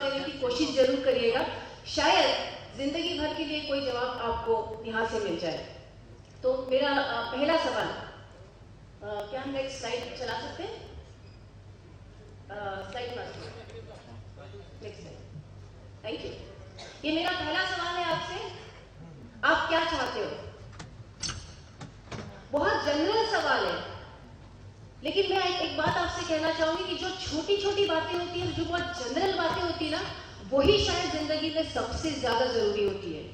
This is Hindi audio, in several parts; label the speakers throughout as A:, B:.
A: देने की कोशिश जरूर करिएगा, शायद जिंदगी भर के लिए कोई जवाब आपको यहाँ से मिल जाए। तो मेरा पहला सवाल, क्या हम नेक्स्ट स्लाइड चला सकते हैं? Slide master, next slide, thank you. ये मेरा पहला सवाल है आपसे, आप क्या चाहते हो? बहुत जनरल सवाल है, लेकिन मैं एक बात आपसे कहना चाहूंगी कि जो छोटी छोटी बातें होती हैं, जो बहुत जनरल बातें होती है ना, वही शायद जिंदगी में सबसे ज्यादा जरूरी होती है।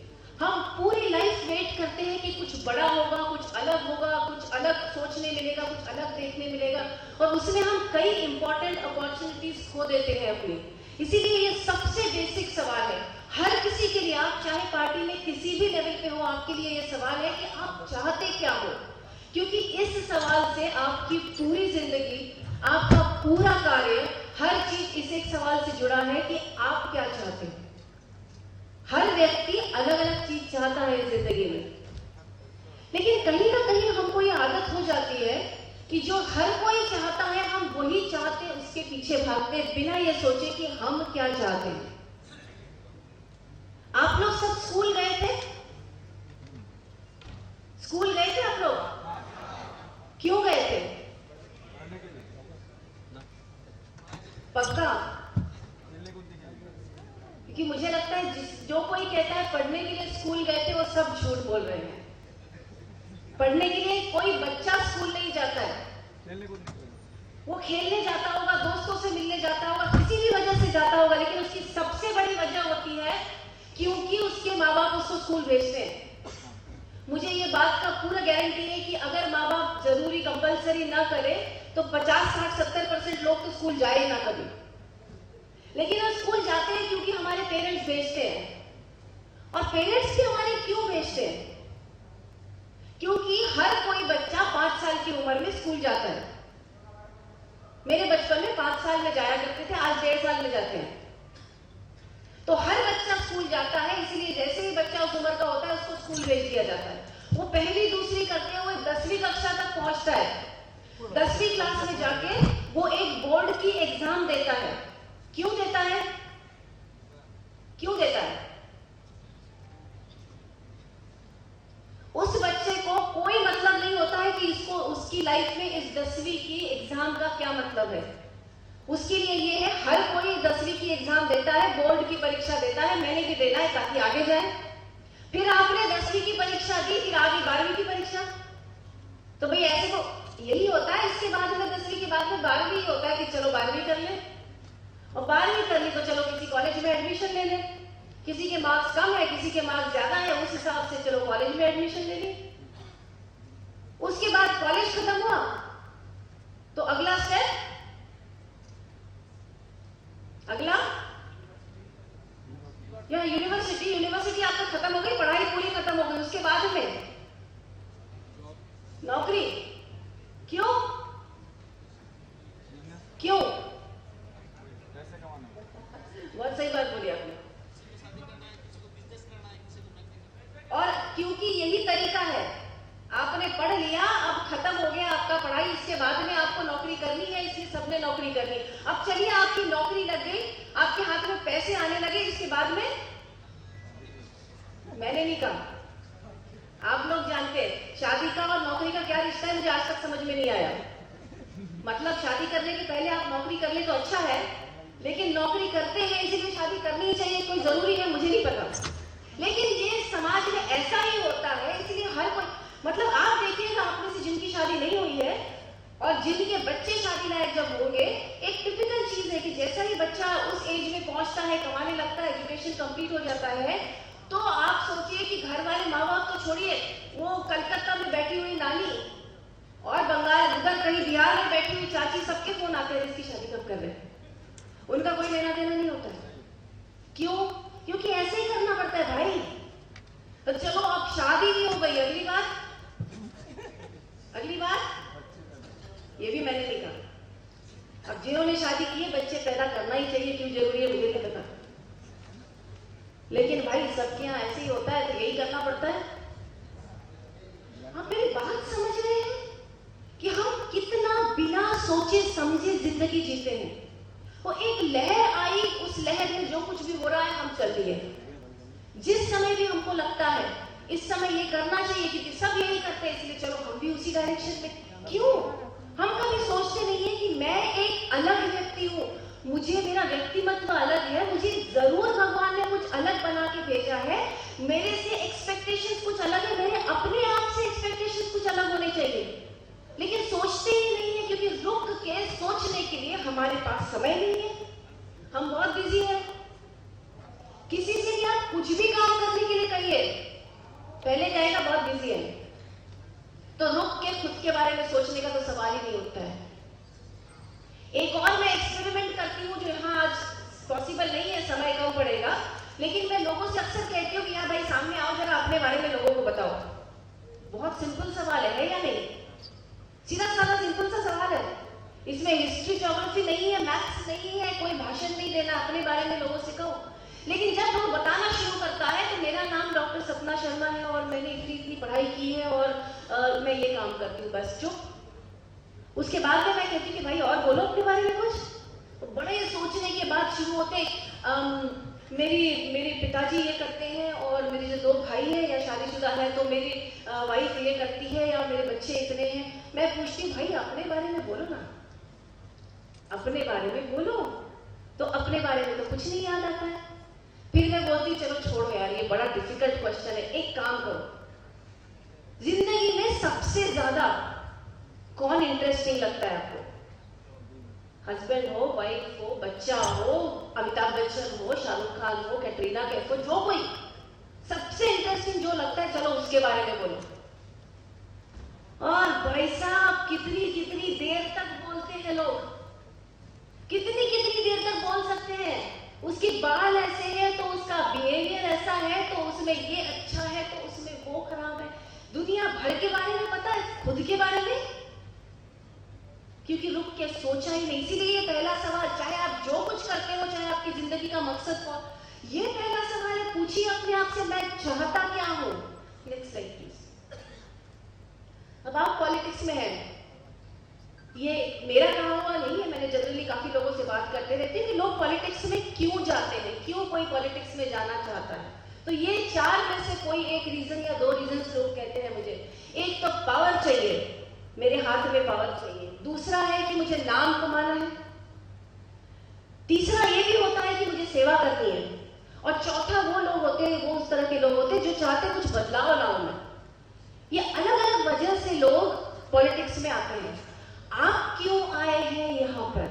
A: हम पूरी लाइफ वेट करते हैं कि कुछ बड़ा होगा, कुछ अलग होगा, कुछ अलग सोचने मिलेगा, कुछ अलग देखने मिलेगा, और उसमें हम कई इंपॉर्टेंट अपॉर्चुनिटीज खो देते हैं अपनी। इसीलिए ये सबसे बेसिक सवाल है हर किसी के लिए, आप चाहे पार्टी में किसी भी लेवल पे हो, आपके लिए ये सवाल है कि आप चाहते क्या हो, क्योंकि इस सवाल से आपकी पूरी जिंदगी, आपका पूरा कार्य, हर चीज इस एक सवाल से जुड़ा है कि आप क्या चाहते हैं। हर व्यक्ति अलग अलग चीज चाहता है इस जिंदगी में, लेकिन कहीं ना कहीं हमको ये आदत हो जाती है कि जो हर कोई चाहता है हम वही चाहते, उसके पीछे भागते बिना ये सोचे कि हम क्या चाहते हैं। आप लोग सब स्कूल गए थे? स्कूल गए थे आप लोग? क्यों गए थे? पक्का? क्योंकि मुझे लगता है जो कोई कहता है पढ़ने के लिए स्कूल गए थे, वो सब झूठ बोल रहे हैं। पढ़ने के लिए कोई बच्चा स्कूल नहीं जाता है, वो खेलने जाता होगा, दोस्तों से मिलने जाता होगा, किसी भी वजह से जाता होगा, लेकिन उसकी सबसे बड़ी वजह होती है क्योंकि उसके माँ बाप उसको स्कूल भेजते हैं। मुझे ये बात का पूरा गारंटी है कि अगर माँ बाप जरूरी कंपलसरी ना करे तो 50, 60, 70% लोग तो स्कूल जाए ना कभी, लेकिन हम स्कूल जाते हैं क्योंकि हमारे पेरेंट्स भेजते हैं। और पेरेंट्स भी हमारे क्यों भेजते हैं? क्योंकि हर कोई बच्चा 5 साल की उम्र में स्कूल जाता है। मेरे बचपन में 5 साल में जाया करते थे, आज 1.5 साल में जाते हैं। तो हर बच्चा स्कूल जाता है, इसलिए जैसे ही बच्चा उस उम्र का होता है उसको स्कूल भेज दिया जाता है। वो पहली दूसरी करते हुए 10वीं कक्षा तक पहुंचता है। 10वीं क्लास में जाके वो एक बोर्ड की एग्जाम देता है। क्यों देता है? क्यों देता है? उस बच्चे को कोई मतलब नहीं होता है कि इसको उसकी लाइफ में इस 10वीं की एग्जाम का क्या मतलब है। उसके लिए ये है, हर कोई 10वीं की एग्जाम देता है, बोर्ड की परीक्षा देता है, मैंने भी देना है ताकि आगे जाए। फिर आपने 10वीं की परीक्षा दी, फिर आगे 12वीं की परीक्षा। तो भाई ऐसे तो यही होता है, इसके बाद में 10वीं के बाद में 12वीं ही होता है कि चलो 12वीं कर ले, और 12वीं कर ली तो चलो किसी कॉलेज में एडमिशन ले ले। किसी के मार्क्स कम है, किसी के मार्क्स ज्यादा है, उस हिसाब से चलो कॉलेज में एडमिशन ले ली। उसके बाद कॉलेज खत्म हुआ तो अगला स्टेप, अगला या यूनिवर्सिटी आपका खत्म हो गई, पढ़ाई पूरी खत्म हो गई। उसके बाद में नौकरी। क्यों? क्यों? बहुत सही बात बोली आपने। और क्योंकि यही तरीका है, आपने पढ़ लिया, अब खत्म हो गया आपका पढ़ाई, इसके बाद में आपको नौकरी करनी है, इसलिए सबने नौकरी करनी। अब चलिए आपकी नौकरी लग गई, आपके हाथ में पैसे आने लगे, इसके बाद में मैंने नहीं कहा, आप लोग जानते हैं शादी का और नौकरी का क्या रिश्ता है, मुझे आज तक समझ में नहीं आया। मतलब शादी करने के पहले आप नौकरी कर ले तो अच्छा है, लेकिन नौकरी करते हैं इसलिए शादी करनी ही चाहिए, कोई जरूरी है, मुझे नहीं पता। लेकिन ये समाज में ऐसा ही होता है, इसलिए हर कोई, मतलब आप देखिएगा, आप में से जिनकी शादी नहीं हुई है और जिनके बच्चे शादी लायक जब होंगे, एक टिपिकल चीज है कि जैसा ही बच्चा उस एज में पहुंचता है, कमाने लगता है, एजुकेशन कंप्लीट हो जाता है, तो आप सोचिए कि घर वाले माँ बाप तो छोड़िए, वो कलकत्ता में बैठी हुई नानी और बंगाल उधर कहीं बिहार में बैठी हुई चाची, सबके फोन आते हैं इसकी शादी कब कर रहे हैं, उनका कोई लेना देना नहीं होता है। क्यों? क्योंकि ऐसे ही करना पड़ता है भाई। तो चलो अब शादी भी हो गई, अगली बात ये भी मैंने नहीं कहा। अब जिन्होंने शादी की है, बच्चे पैदा करना ही चाहिए, क्यों जरूरी है मुझे नहीं पता, लेकिन भाई सबके यहाँ ऐसे ही होता है तो यही करना पड़ता है। आप मेरी बात समझ रहे हैं कि हम कितना बिना सोचे समझे जिंदगी जीते हैं। वो एक लहर आई, उस लहर में जो कुछ भी हो रहा है हम चल दिए। जिस समय भी हमको लगता है इस समय ये करना चाहिए क्योंकि सब यही करते हैं इसलिए चलो हम भी उसी डायरेक्शन में, क्यों? हम कभी सोचते नहीं है कि मैं एक अलग व्यक्ति हूँ, मुझे मेरा व्यक्तिमत्व अलग है, मुझे जरूर भगवान ने कुछ अलग बना के भेजा है, मेरे से एक्सपेक्टेशंस कुछ अलग है, मेरे अपने आप से एक्सपेक्टेशंस कुछ अलग होने चाहिए, लेकिन सोचते ही नहीं है क्योंकि रुक के सोचने के लिए हमारे पास समय नहीं है, हम बहुत बिजी हैं। किसी से भी आप कुछ भी काम करने के लिए कहिए, पहले कहेगा बहुत बिजी है, तो रुक के खुद के बारे में सोचने का तो सवाल ही नहीं उठता है। एक और मैं एक्सपेरिमेंट करती हूँ जो यहाँ आज पॉसिबल नहीं है, समय कम पड़ेगा, लेकिन मैं लोगों से अक्सर कहती हूँ कि यार भाई सामने आओ जरा अपने बारे में लोगों को बताओ। बहुत सिंपल सवाल है या नहीं? सीधा साधा सिंपल सा सवाल है, इसमें हिस्ट्री ज्योग्राफी नहीं है, मैथ्स नहीं है, कोई भाषण नहीं देना, अपने बारे में लोगों से कहो। लेकिन जब वो बताना शुरू करता है तो मेरा नाम डॉक्टर सपना शर्मा है और मैंने इतनी पढ़ाई की है और मैं ये काम करती हूँ, बस चुप। उसके बाद में मैं कहती हूँ कि भाई और बोलो अपने बारे में कुछ, तो बड़े सोचने के बाद शुरू होते मेरे पिताजी ये करते हैं और मेरे जो 2 भाई हैं या शादीशुदा है तो मेरी वाइफ ये करती है या मेरे बच्चे इतने हैं। मैं पूछती हूँ भाई अपने बारे में बोलो ना, अपने बारे में बोलो, तो अपने बारे में तो कुछ नहीं याद आता है। फिर मैं बोलती चलो छोड़ो यार ये बड़ा डिफिकल्ट क्वेश्चन है, एक काम करो, जिंदगी में सबसे ज्यादा कौन इंटरेस्टिंग लगता है आपको? हस्बैंड हो, वाइफ हो, बच्चा हो, अमिताभ बच्चन हो, शाहरुख खान हो, कैटरीना कैफ हो, जो कोई सबसे इंटरेस्टिंग जो लगता है चलो उसके बारे में बोलो। और भाई साहब कितनी कितनी देर तक बोलते हैं लोग, कितनी कितनी देर तक बोल सकते हैं। उसके बाल ऐसे है तो उसका बिहेवियर ऐसा है तो उसमें ये अच्छा है तो उसमें वो खराब है, दुनिया भर के बारे में पता है, खुद के बारे में क्योंकि रुक के सोचा ही नहीं। इसीलिए ये पहला सवाल, चाहे आप जो कुछ करते हो, चाहे आपकी जिंदगी का मकसद हो, ये पहला सवाल है, पूछिए अपने आप से मैं चाहता क्या हूं। Next slide please. अब आप पॉलिटिक्स में हैं, ये मेरा कहा हुआ नहीं है, मैंने जनरली काफी लोगों से बात करते रहती हूँ कि लोग पॉलिटिक्स में क्यों जाते हैं, क्यों कोई पॉलिटिक्स में जाना चाहता है। तो ये 4 में से कोई एक रीजन या 2 रीजन लोग कहते हैं मुझे। एक तो पावर चाहिए, मेरे हाथ में पावर चाहिए। दूसरा है कि मुझे नाम कमाना है। तीसरा ये भी होता है कि मुझे सेवा करनी है। और चौथा वो लोग होते हैं, वो उस तरह के लोग होते हैं जो चाहते हैं कुछ बदलाव लाओ में। ये अलग अलग वजह से लोग पॉलिटिक्स में आते हैं। आप क्यों आए हैं यहाँ पर,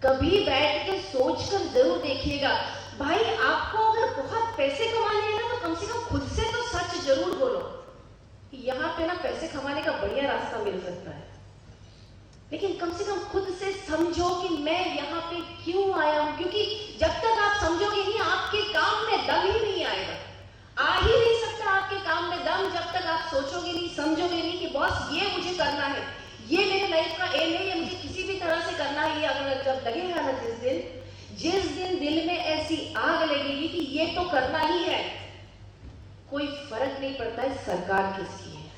A: कभी बैठ के सोच कर जरूर देखिएगा। भाई आपको अगर बहुत पैसे कमाने हैं ना तो कम से कम खुद से तो सच जरूर बोलो। यहाँ पे ना पैसे कमाने का बढ़िया रास्ता मिल सकता है, लेकिन कम से कम खुद से समझो कि मैं यहाँ पे क्यों आया हूँ, क्योंकि जब तक आप समझोगे नहीं आपके काम में दम ही नहीं आएगा। आ ही नहीं सकता आपके काम में दम जब तक आप सोचोगे नहीं, समझोगे नहीं कि बॉस ये मुझे करना है, ये मेरे लाइफ का एम है, ये मुझे किसी भी तरह से करना है। ये अगर जब लगेगा ना जिस दिन दिल में ऐसी आग लगेगी कि ये तो करना ही है, कोई फर्क नहीं पड़ता है सरकार किसकी है।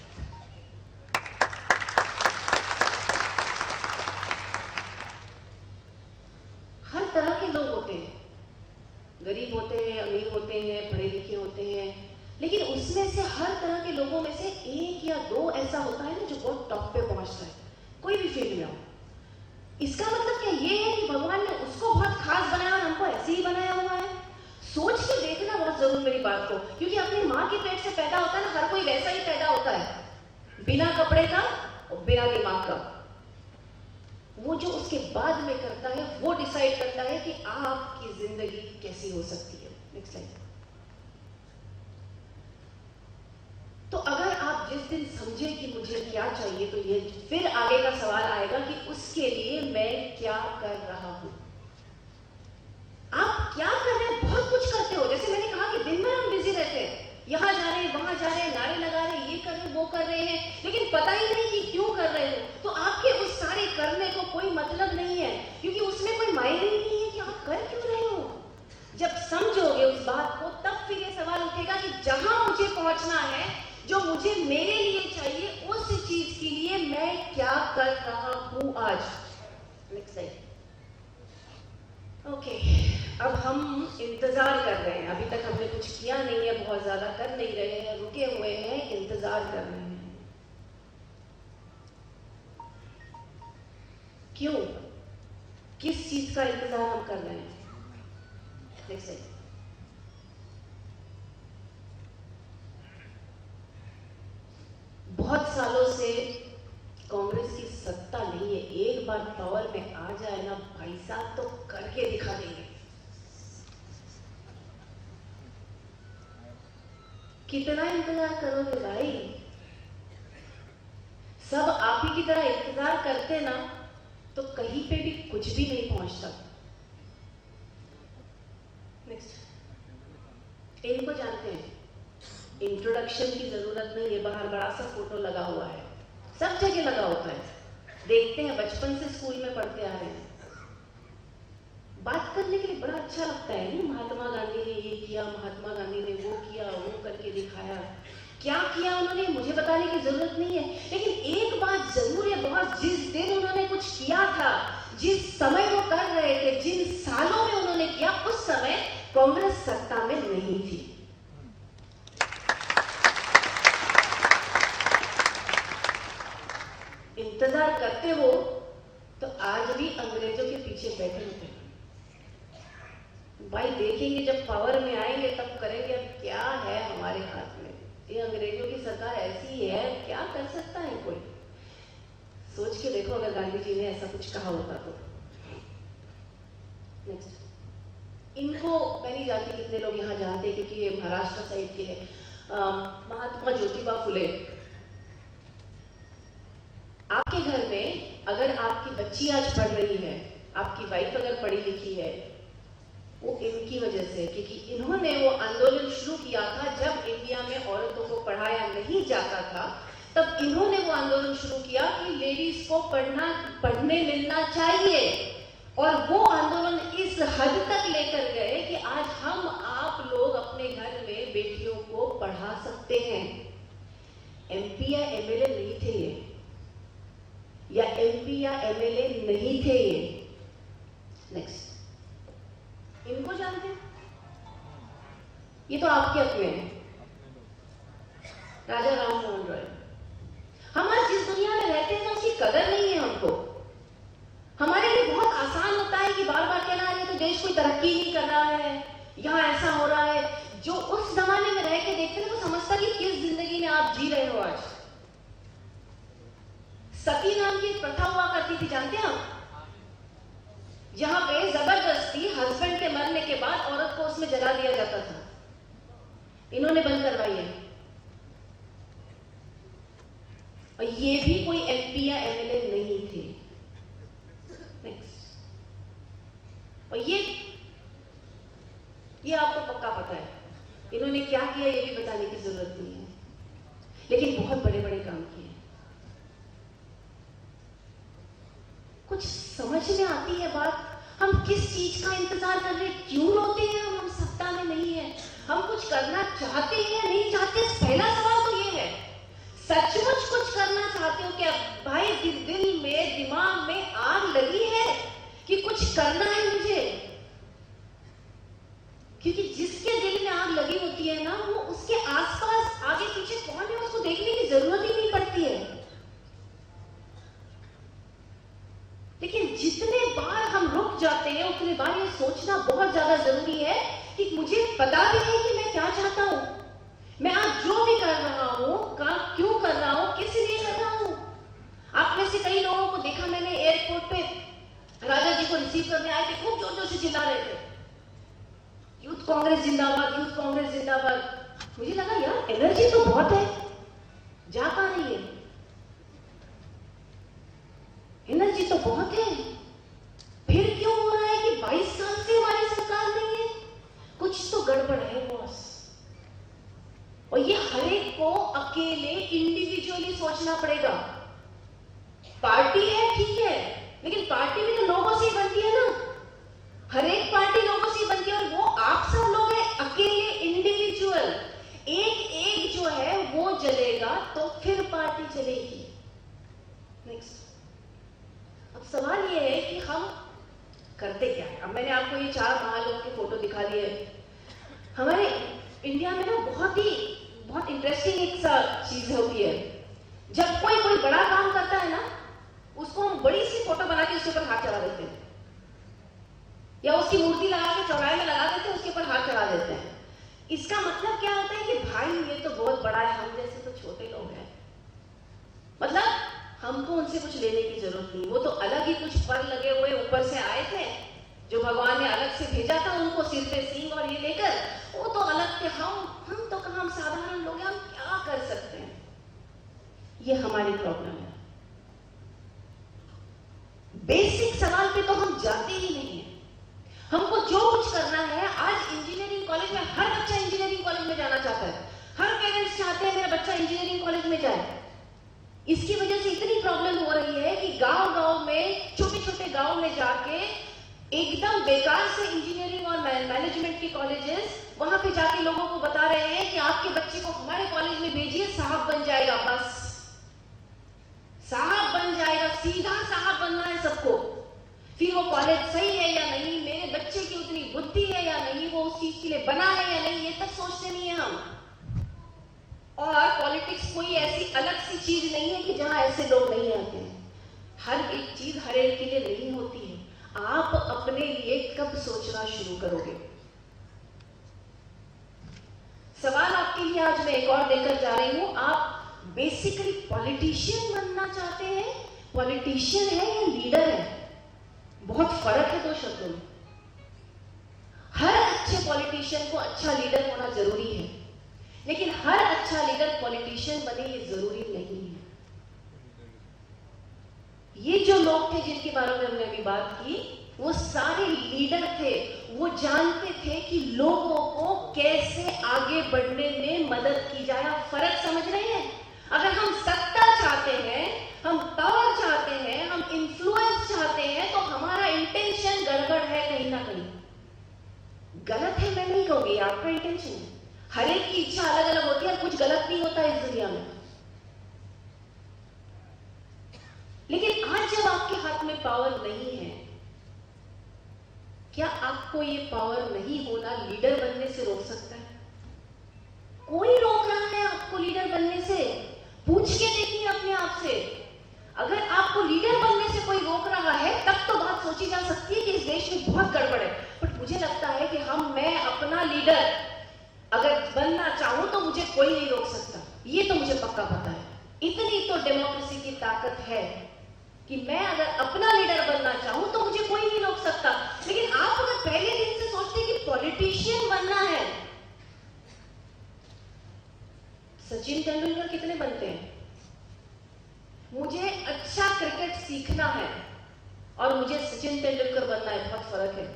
A: हर तरह के लोग होते हैं, गरीब होते हैं, अमीर होते हैं, पढ़े लिखे होते हैं, लेकिन उसमें से हर तरह के लोगों में से 1 या 2 ऐसा होता है ना जो बहुत टॉप पे पहुंचता है, कोई भी फील्ड में हो। इसका मतलब क्या ये है कि भगवान ने उसको बहुत खास बनाया और हमको ऐसे ही बनाया हुआ है? सोच के देखना बहुत जरूर मेरी बात को, क्योंकि अपनी माँ के पेट से पैदा होता है ना, हर कोई वैसा ही पैदा होता है, बिना कपड़े का और बिना दिमाग का। वो जो उसके बाद में करता है वो डिसाइड करता है कि आपकी जिंदगी कैसी हो सकती है। Next slide. तो अगर आप जिस दिन समझे कि मुझे क्या चाहिए, तो ये फिर आगे का सवाल आएगा कि उसके लिए मैं क्या कर रहा हूं। आप क्या कर रहे हैं? बहुत कुछ करते हो, जैसे मैंने कहा कि दिन भर हम बिजी रहते हैं, यहाँ जा रहे हैं, वहां जा रहे हैं, नारे लगा रहे हैं, ये कर रहे हैं, वो कर रहे हैं, लेकिन पता ही नहीं कि क्यों कर रहे हो। तो आपके उस सारे करने को कोई मतलब नहीं है, क्योंकि उसमें कोई मायने ही नहीं है कि आप कर क्यों रहे हो। जब समझोगे उस बात को, तब फिर ये सवाल उठेगा कि जहां मुझे पहुंचना है, जो मुझे मेरे लिए चाहिए, उस चीज के लिए मैं क्या कर रहा हूं आज। Next slide. ओके, अब हम इंतजार कर रहे हैं। अभी तक हमने कुछ किया नहीं है, बहुत ज्यादा कर नहीं रहे हैं, रुके हुए हैं, इंतजार कर रहे हैं। क्यों? किस चीज का इंतजार हम कर रहे हैं? देखिए, बहुत सालों से कांग्रेस की सत्ता नहीं है। एक बार पावर में आ जाए ना भाई साहब, तो करके दिखा देंगे। कितना इंतजार करोगे भाई? सब आप ही की तरह इंतजार करते ना तो कहीं पे भी कुछ भी नहीं पहुंचता। नेक्स्ट, इनको जानते हैं, इंट्रोडक्शन की जरूरत नहीं है। बाहर बड़ा सा फोटो लगा हुआ है, सब जगह लगा होता है, देखते हैं, बचपन से स्कूल में पढ़ते आ रहे हैं। बात करने के लिए बड़ा अच्छा लगता है नहीं, महात्मा गांधी ने ये किया, महात्मा गांधी ने वो किया, वो करके दिखाया। क्या किया उन्होंने मुझे बताने की जरूरत नहीं है, लेकिन एक बात जरूर है, बहुत जिस दिन उन्होंने कुछ किया था, जिस समय वो कर रहे थे, जिन सालों में उन्होंने किया, उस समय कांग्रेस सत्ता में नहीं थी। इंतजार करते हो तो आज भी अंग्रेजों के पीछे बैठे होते हैं भाई। देखेंगे जब पावर में आएंगे तब करेंगे। अब क्या है हमारे हाथ में? ये अंग्रेजों की सरकार ऐसी है, क्या कर सकता है कोई? सोच के देखो, अगर गांधी जी ने ऐसा कुछ कहा होता तो। नेक्स्ट, इनको मैं नहीं जानती कितने लोग यहाँ जानते हैं, क्योंकि ये महाराष्ट्र साइड के हैं। महात्मा ज्योतिबा फुले। आपके घर में अगर आपकी बच्ची आज पढ़ रही है, आपकी वाइफ अगर पढ़ी लिखी है, वो इनकी वजह से, क्योंकि इन्होंने वो आंदोलन शुरू किया था जब इंडिया में औरतों को पढ़ाया नहीं जाता था। तब इन्होंने वो आंदोलन शुरू किया कि लेडीज को पढ़ने मिलना चाहिए, और वो आंदोलन इस हद तक लेकर गए कि आज हम आप लोग अपने घर में बेटियों को पढ़ा सकते हैं। एमपी या एमएलए नहीं थे ये, या एमपी या एमएलए नहीं थे ये। नेक्स्ट, इनको जानते हैं? ये तो आपके अपने हैं, राजा राम मोहन रॉय। हम आज जिस दुनिया में रहते हैं उसकी कदर नहीं है हमको। हमारे लिए बहुत आसान होता है कि बार बार कहना है तो देश कोई तरक्की नहीं कर रहा है, यहाँ ऐसा हो रहा है। जो उस जमाने में रह के देखते थे वो समझता कि किस जिंदगी में आप जी रहे हो आज। सती नाम की एक प्रथा हुआ करती थी, जानते हैं आप? जहां पे जबरदस्ती हस्बैंड के मरने के बाद औरत को उसमें जला दिया जाता था। इन्होंने बंद करवाई है, और ये भी कोई एमपी या एमएलए नहीं थे। नेक्स्ट, और ये आपको पक्का पता है इन्होंने क्या किया, ये भी बताने की जरूरत नहीं है, लेकिन बहुत बड़े बड़े काम किए। कुछ समझ में आती है बात? हम किस चीज का इंतजार कर रहे हैं? क्यों रोते हैं हम सत्ता में नहीं है? हम कुछ करना चाहते हैं या नहीं चाहते? पहला सवाल तो ये है। सचमुच कुछ करना चाहते हो क्या भाई? दिल में, दिमाग में आग लगी है कि कुछ करना है मुझे? क्योंकि जिसके दिल में आग लगी होती है ना, वो उसके आसपास आगे पीछे कौन है उसको देखने की जरूरत ही नहीं पड़ती है। लेकिन जितने बार हम रुक जाते हैं उतने बार ये सोचना बहुत ज्यादा जरूरी है कि मुझे पता भी है कि मैं क्या चाहता हूं, मैं आज जो भी कर रहा हूं, काम क्यों कर रहा हूं, किस लिए कर रहा हूं। आप में से कई लोगों को देखा मैंने एयरपोर्ट पे राजा जी को रिसीव करने आए थे, खूब जोर जोर से चिल्ला रहे थे, यूथ कांग्रेस जिंदाबाद, यूथ कांग्रेस जिंदाबाद। मुझे लगा यार एनर्जी तो बहुत है, जा पा रही है, एनर्जी तो बहुत है, फिर क्यों हो रहा है कि 22 साल से हमारी सरकार नहीं है? कुछ तो गड़बड़ है बॉस। और ये हर एक को अकेले इंडिविजुअली सोचना पड़ेगा। पार्टी है ठीक है, लेकिन पार्टी भी तो लोगों से ही बनती है ना। हर एक पार्टी लोगों से ही बनती है, और वो आप सब लोग हैं अकेले इंडिविजुअल। एक जो है वो जलेगा तो फिर पार्टी चलेगी। नेक्स्ट, अब सवाल ये है कि हम करते क्या है। अब मैंने आपको ये 4 महालोक के फोटो दिखा दिए। हमारे इंडिया में ना बहुत इंटरेस्टिंग एक चीज होती है, जब कोई बड़ा काम करता है ना, उसको हम बड़ी सी फोटो बना के उसके ऊपर हाथ चढ़ा देते हैं, या उसकी मूर्ति लगा के चौराहे में लगा देते हैं, उसके ऊपर हाथ चढ़ा देते हैं। इसका मतलब क्या होता है कि भाई ये तो बहुत बड़ा है, हम जैसे तो छोटे लोग हैं, मतलब हमको उनसे कुछ लेने की जरूरत नहीं। वो तो अलग ही कुछ पर लगे हुए ऊपर से आए थे, जो भगवान ने अलग से भेजा था उनको, सिर पे सींग और ये लेकर, वो तो अलग थे। हम तो कहाँ, हम साधारण लोग हैं, हम क्या कर सकते हैं। ये हमारी प्रॉब्लम है। बेसिक सवाल पे तो हम जाते ही नहीं है। हमको जो कुछ करना है, आज इंजीनियरिंग कॉलेज में हर बच्चा इंजीनियरिंग कॉलेज में जाना चाहता है, हर पेरेंट्स चाहते हैं मेरा बच्चा इंजीनियरिंग कॉलेज में जाए। इसकी वजह से इतनी प्रॉब्लम हो रही है कि गांव-गांव में, छोटे-छोटे गांव में जाके एकदम बेकार से इंजीनियरिंग और मैनेजमेंट के कॉलेजेस, वहां पे जाके लोगों को बता रहे हैं कि आपके बच्चे को हमारे कॉलेज में भेजिए, साहब बन जाएगा, बस साहब बन जाएगा, सीधा साहब बनना है सबको। फिर वो कॉलेज सही है या नहीं, मेरे बच्चे की उतनी बुद्धि है या नहीं, वो उस चीज के लिए बना है या नहीं, ये तक सोचते नहीं है हम। और पॉलिटिक्स कोई ऐसी अलग सी चीज नहीं है कि जहां ऐसे लोग नहीं आते हैं। हर एक चीज हर एक के लिए नहीं होती है। आप अपने लिए कब सोचना शुरू करोगे? सवाल आपके लिए आज मैं एक और लेकर जा रही हूं। आप बेसिकली पॉलिटिशियन बनना चाहते हैं? पॉलिटिशियन है या लीडर है? बहुत फर्क है दो शब्दों में। हर अच्छे पॉलिटिशियन को अच्छा लीडर होना जरूरी है, लेकिन हर अच्छा लीडर पॉलिटिशियन बने ये जरूरी नहीं है। ये जो लोग थे जिनके बारे में हमने अभी बात की, वो सारे लीडर थे। वो जानते थे कि लोगों को कैसे आगे बढ़ने में मदद की जाए। आप फर्क समझ रहे हैं? अगर हम सत्ता चाहते हैं, हम पावर चाहते हैं, हम इन्फ्लुएंस चाहते हैं, तो हमारा इंटेंशन गड़बड़ है कहीं ना कहीं। गलत है मैं नहीं कहूंगी, आपका इंटेंशन है। हर एक की इच्छा अलग अलग होती है, कुछ गलत नहीं होता इस दुनिया में। लेकिन आज जब आपके हाथ में पावर नहीं है, क्या आपको ये पावर नहीं होना लीडर बनने से रोक सकता है? कोई रोक रहा है आपको लीडर बनने से? पूछ के देखिए अपने आप से। अगर आपको लीडर बनने से कोई रोक रहा है, तब तो बात सोची जा सकती है कि इस देश में बहुत गड़बड़ है। बट मुझे लगता है कि मैं अपना लीडर अगर बनना चाहूं तो मुझे कोई नहीं रोक सकता। ये तो मुझे पक्का पता है। इतनी तो डेमोक्रेसी की ताकत है कि मैं अगर अपना लीडर बनना चाहूं तो मुझे कोई नहीं रोक सकता। लेकिन आप अगर पहले दिन से सोचते हैं कि पॉलिटिशियन बनना है, सचिन तेंदुलकर कितने बनते हैं? मुझे अच्छा क्रिकेट सीखना है और मुझे सचिन तेंदुलकर बनना है, बहुत फर्क है।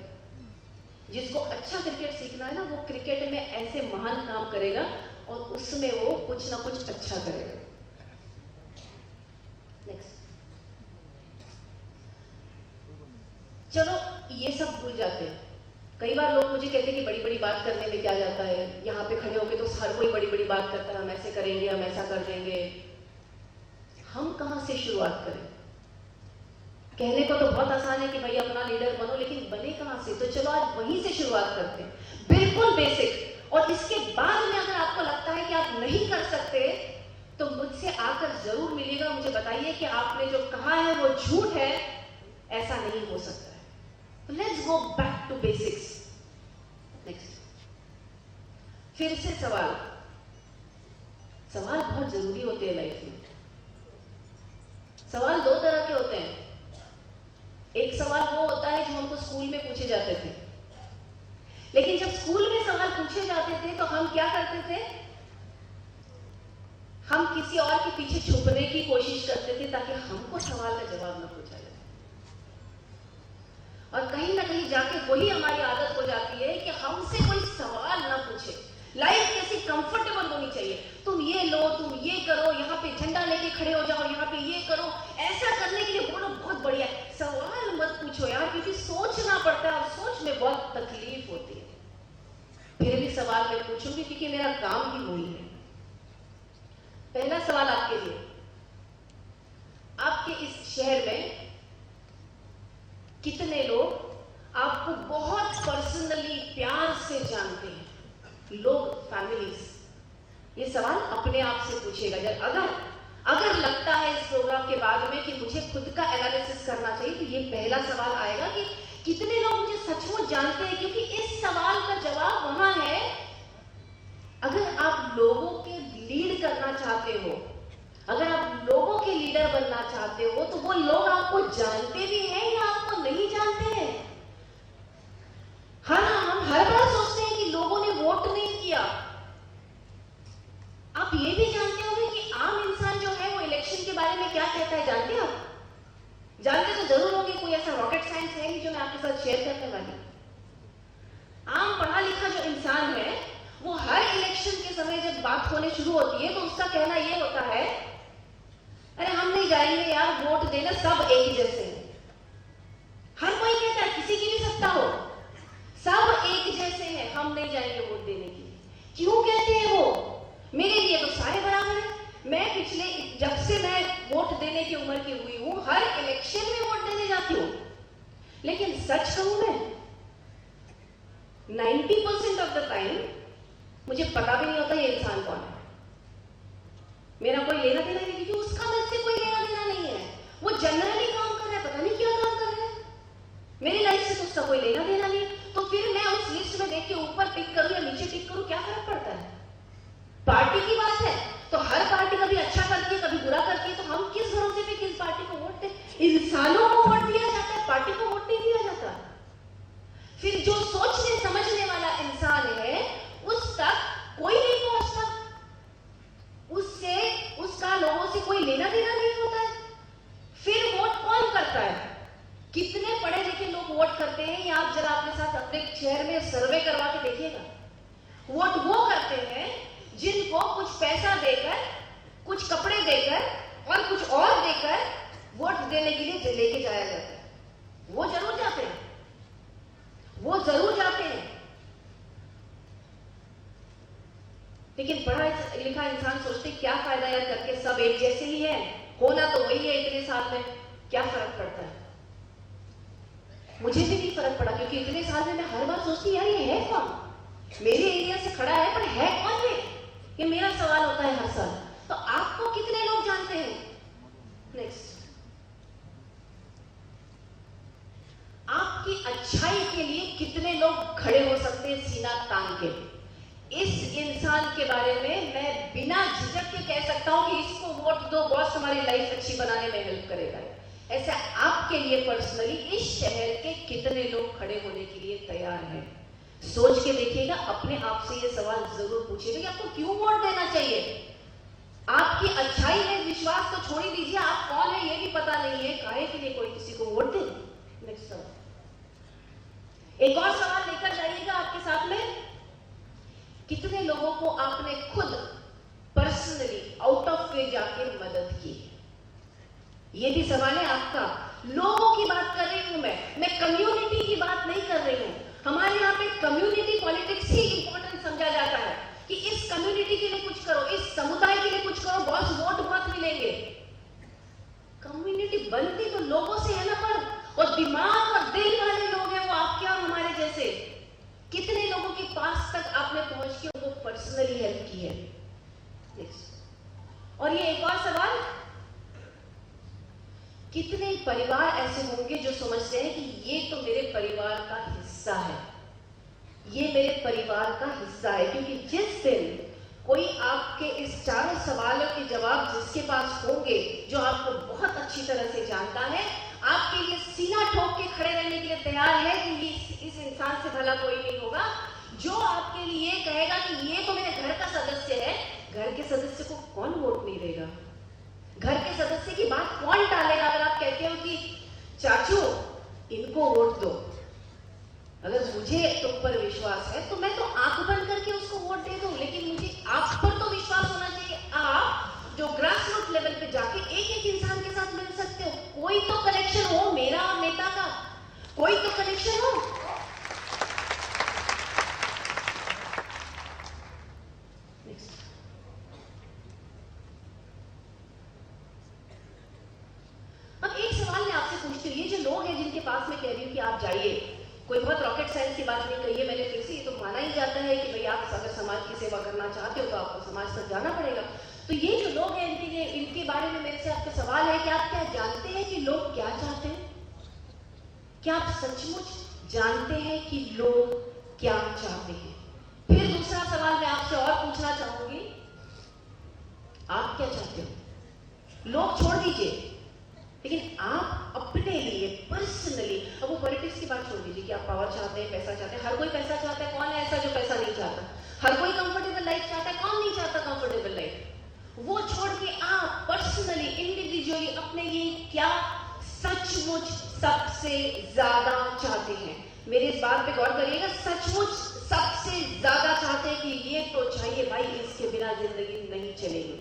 A: जिसको अच्छा क्रिकेट सीखना है ना, वो क्रिकेट में ऐसे महान काम करेगा और उसमें वो कुछ ना कुछ अच्छा करेगा। नेक्स्ट, चलो ये सब भूल जाते हैं। कई बार लोग मुझे कहते हैं कि बड़ी बड़ी बात करने में क्या जाता है, यहाँ पे खड़े होके तो हर कोई बड़ी बड़ी बात करता है, हम ऐसे करेंगे, हम ऐसा कर देंगे। हम कहां से शुरुआत करें? कहने को तो बहुत आसान है कि भाई अपना लीडर बनो, लेकिन बने कहां से? तो चलो आज वहीं से शुरुआत करते हैं, बिल्कुल बेसिक। और इसके बाद में अगर आपको लगता है कि आप नहीं कर सकते, तो मुझसे आकर जरूर मिलिएगा, मुझे बताइए कि आपने जो कहा है वो झूठ है, ऐसा नहीं हो सकता है। Let's go back to basics. Next, फिर से सवाल बहुत जरूरी होते हैं लाइफ में। सवाल दो तरह के होते हैं। एक सवाल वो होता है जो हमको स्कूल में पूछे जाते थे, लेकिन जब स्कूल में सवाल पूछे जाते थे तो हम क्या करते थे? हम किसी और के पीछे छुपने की कोशिश करते थे ताकि हमको सवाल का जवाब न पूछा जाए। और कहीं ना कहीं जाके वही हमारी आदत हो जाती है कि हमसे कोई सवाल ना पूछे। लाइफ कैसी कंफर्टेबल होनी चाहिए, तुम ये लो, तुम ये करो, यहाँ पे झंडा लेके खड़े हो जाओ, यहाँ पे ये करो, ऐसा करने के लिए बोलो, बहुत बढ़िया। सवाल मत पूछो यार, क्योंकि सोचना पड़ता है और सोच में बहुत तकलीफ होती है। फिर भी सवाल मैं पूछूंगी क्योंकि मेरा काम ही वही है। पहला सवाल आपके लिए, आपके इस शहर में कितने लोग आपको बहुत पर्सनली प्यार से जानते हैं लोग, फैमिलीज, ये सवाल अपने आप से पूछेगा। अगर लगता है इस प्रोग्राम के बाद में कि मुझे खुद का एनालिसिस करना चाहिए, तो ये पहला सवाल आएगा कि कितने लोग मुझे सचमुच जानते हैं, क्योंकि इस सवाल का जवाब वहां है। अगर आप लोगों के लीड करना चाहते हो, अगर आप लोगों के लीडर बनना चाहते हो, तो वो लोग आपको जानते भी हैं या आपको नहीं जानते हैं। हाँ, हम हर बार सोचते हैं कि लोगों ने वोट नहीं किया। आप ये भी जानते होंगे कि आम इंसान जो है वो इलेक्शन के बारे में क्या कहता है, जानते हैं आप? जानते तो जरूर होंगे, कोई ऐसा रॉकेट साइंस है नहीं जो मैं आपके साथ शेयर करने वाली। आम पढ़ा लिखा जो इंसान है वो हर इलेक्शन के समय जब बात होने शुरू होती है तो उसका कहना ये होता है, अरे हम नहीं जाएंगे यार वोट देने, सब एक जैसे हैं। हर कोई कहता है, किसी की भी सत्ता हो, सब एक जैसे हैं, हम नहीं जाएंगे वोट देने के लिए। क्यों कहते हैं वो? मेरे लिए तो सारे बराबर हैं। मैं पिछले, जब से मैं वोट देने की उम्र की हुई हूं, हर इलेक्शन में वोट देने जाती हूं। लेकिन सच कहूं मैं, 90% ऑफ द टाइम मुझे पता भी नहीं होता ये इंसान कौन है। मेरा कोई लेना देना नहीं, क्योंकि उसका मुझसे कोई लेना देना नहीं है। वो जनरली काम कर रहा है, पता नहीं क्या काम कर रहा है, मेरी लाइफ से तो उसका कोई लेना देना नहीं। तो फिर मैं उस लिस्ट में देख के ऊपर टिक करूं या नीचे टिक करूं, क्या फर्क पड़ता है? पार्टी की बात है तो हर पार्टी कभी अच्छा करती है, कभी बुरा करती है, तो हम किस भरोसे पे किस पार्टी को वोट दें? इंसानों को वोट दिया जाता है, पार्टी को वोट नहीं दिया जाता। फिर जो सोचने समझने वाला इंसान है उस तक कोई नहीं पहुंचता, उसका लोगों से कोई लेना देना नहीं होता है। फिर वोट कौन करता है? कितने पढ़े लिखे लोग वोट करते हैं, या आप जरा अपने साथ अपने शहर में सर्वे करवा के देखिएगा। वोट वो करते हैं जिनको कुछ पैसा देकर, कुछ कपड़े देकर और कुछ और देकर वोट देने के लिए लेके जाया जाता है। वो जरूर जाते हैं, वो जरूर जाते हैं। लेकिन पढ़ा लिखा इंसान सोचते क्या फायदा यार, करके सब एक जैसे ही है, होना तो वही है, इतने साल में क्या फर्क पड़ता है? मुझे भी नहीं फर्क पड़ा, क्योंकि इतने साल में मैं हर बार सोचती यार ये है कौन, मेरे एरिया से खड़ा है पर है कौन ये मेरा सवाल होता है हर साल। तो आपको कितने लोग जानते हैं? नेक्स्ट, आपकी अच्छाई के लिए कितने लोग खड़े हो सकते हैं सीना तान के? इस इंसान के बारे में मैं बिना झिझक के कह सकता हूं कि इसको वोट दो, बॉस हमारी लाइफ अच्छी बनाने में हेल्प करेगा। ऐसा आपके लिए पर्सनली इस शहर के कितने लोग खड़े होने के लिए तैयार हैं? सोच के देखिएगा, अपने आप से ये सवाल जरूर पूछिएगा कि आपको क्यों वोट देना चाहिए। आपकी अच्छाई में विश्वास तो छोड़ ही दीजिए, आप कौन है ये भी पता नहीं है, काहे के लिए कोई किसी को वोट दे। नेक्स्ट सवाल, एक और सवाल लेकर जाइएगा आपके साथ में, कितने लोगों को आपने खुद पर्सनली आउट ऑफ वे जाके मदद की? ये भी सवाल है आपका। लोगों की बात कर रही हूं मैं कम्युनिटी की बात नहीं कर रही हूं। हमारे यहाँ पे कम्युनिटी पॉलिटिक्स ही इंपॉर्टेंट समझा जाता है कि इस कम्युनिटी के लिए कुछ करो, इस समुदाय के लिए कुछ करो, बॉस वोट बहुत मिलेंगे। कम्युनिटी बनती तो लोगों से है ना, पर और दिमाग और दिल वाले लोग हैं वो आपके और हमारे जैसे। कितने लोगों के पास तक आपने पहुंच के उनको पर्सनली हेल्प की है? और ये एक और सवाल, कितने परिवार ऐसे होंगे जो समझते हैं कि ये तो मेरे परिवार का हिस्सा है, ये मेरे परिवार का हिस्सा है। क्योंकि जिस दिन कोई आपके इस चारों सवालों के जवाब जिसके पास होंगे, जो आपको बहुत अच्छी तरह से जानता है, आपके लिए सीना ठोक के खड़े रहने के लिए तैयार है कि इस इंसान से भला कोई नहीं होगा, जो आपके लिए कहेगा कि ये तो मेरे घर का सदस्य है। घर के सदस्य को कौन वोट नहीं देगा? घर के सदस्य की बात कौन टालेगा? अगर आप कहते हो कि चाचू इनको वोट दो, अगर मुझे तुम पर विश्वास है तो मैं तो आंख बंद करके उसको वोट दे दूं, लेकिन मुझे आप पर तो विश्वास होना चाहिए। आप जो ग्रास रूट लेवल पे जाके एक एक इंसान के साथ मिल सकते हो, कोई तो कनेक्शन हो मेरा और नेता का, कोई तो कनेक्शन हो। अब एक सवाल मैं आपसे पूछती हूँ, ये जो लोग हैं जिनके पास मैं कह रही हूँ कि आप जाइए, कोई बहुत रॉकेट साइंस की बात नहीं कही है मैंने फिर से, ये तो माना ही जाता है कि भाई आप अगर समाज की सेवा करना चाहते हो तो आपको समाज तक जाना पड़ेगा। तो ये जो लोग हैं इनके बारे में मेरे से आपका सवाल है कि आप क्या जानते हैं कि लोग क्या चाहते हैं? क्या आप सचमुच जानते हैं कि लोग क्या चाहते हैं? फिर दूसरा सवाल मैं आपसे और पूछना चाहूंगी, आप क्या चाहते हो? लोग छोड़ दीजिए, लेकिन आप अपने लिए पर्सनली, अब वो पॉलिटिक्स की बात छोड़ दीजिए कि आप पावर चाहते हैं, पैसा चाहते हैं। हर कोई पैसा चाहता है, कौन है ऐसा जो पैसा नहीं चाहता? हर कोई कंफर्टेबल लाइफ चाहता है, कौन नहीं चाहता कंफर्टेबल लाइफ? वो छोड़ के आप पर्सनली, इंडिविजुअली अपने लिए क्या सचमुच सबसे ज्यादा चाहते हैं? मेरे इस बात पे गौर करिएगा, सचमुच सबसे ज्यादा चाहते हैं कि ये तो चाहिए भाई, इसके बिना जिंदगी नहीं चलेगी।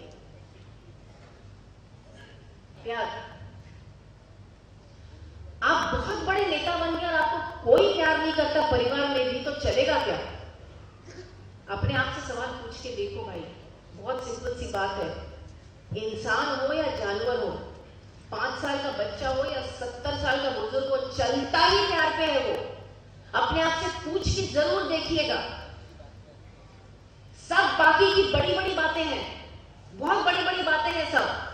A: प्यार। आप बहुत बड़े नेता बन गए और आपको कोई प्यार नहीं करता परिवार में भी, तो चलेगा क्या? अपने आप से सवाल पूछ के देखो भाई, बहुत सिंपल सी बात है। इंसान हो या जानवर हो, 5 साल का बच्चा हो या 70 साल का बुजुर्ग हो, चलता ही प्यार पे है वो। अपने आप से पूछ के जरूर देखिएगा। सब बाकी की बड़ी बड़ी बातें हैं, बहुत बड़ी बड़ी बातें हैं सब।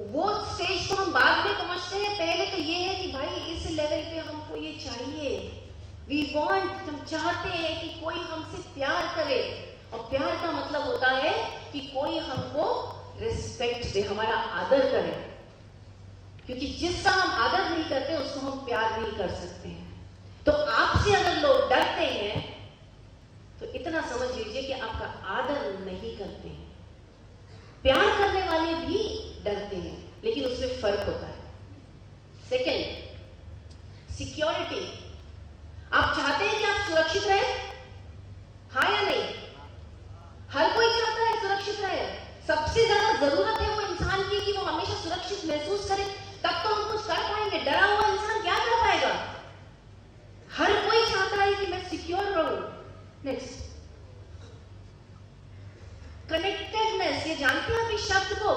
A: वो स्टेज तो हम बाद में पहुंचते हैं, पहले तो ये है कि भाई इस लेवल पे हमको ये चाहिए, वी वांट, हम चाहते हैं कि कोई हमसे प्यार करे। और प्यार का मतलब होता है कि कोई हमको रिस्पेक्ट दे, हमारा आदर करे, क्योंकि जिसका हम आदर नहीं करते उसको हम प्यार नहीं कर सकते हैं। तो आपसे अगर लोग डरते हैं तो इतना समझ लीजिए कि आपका आदर नहीं करते हैं। प्यार करने वाले भी डरते हैं, लेकिन उसमें फर्क होता है। Second, security. आप चाहते हैं कि आप सुरक्षित रहें? हाँ या नहीं? हर कोई चाहता है सुरक्षित रहे। सबसे ज्यादा जरूरत है वो इंसान की कि वो हमेशा सुरक्षित महसूस करे, तब तो हम कुछ कर पाएंगे। डरा हुआ इंसान क्या कर पाएगा? हर कोई चाहता है कि मैं सिक्योर रहूं। Next, connectedness. ये जानते हैं आप इस शब्द को,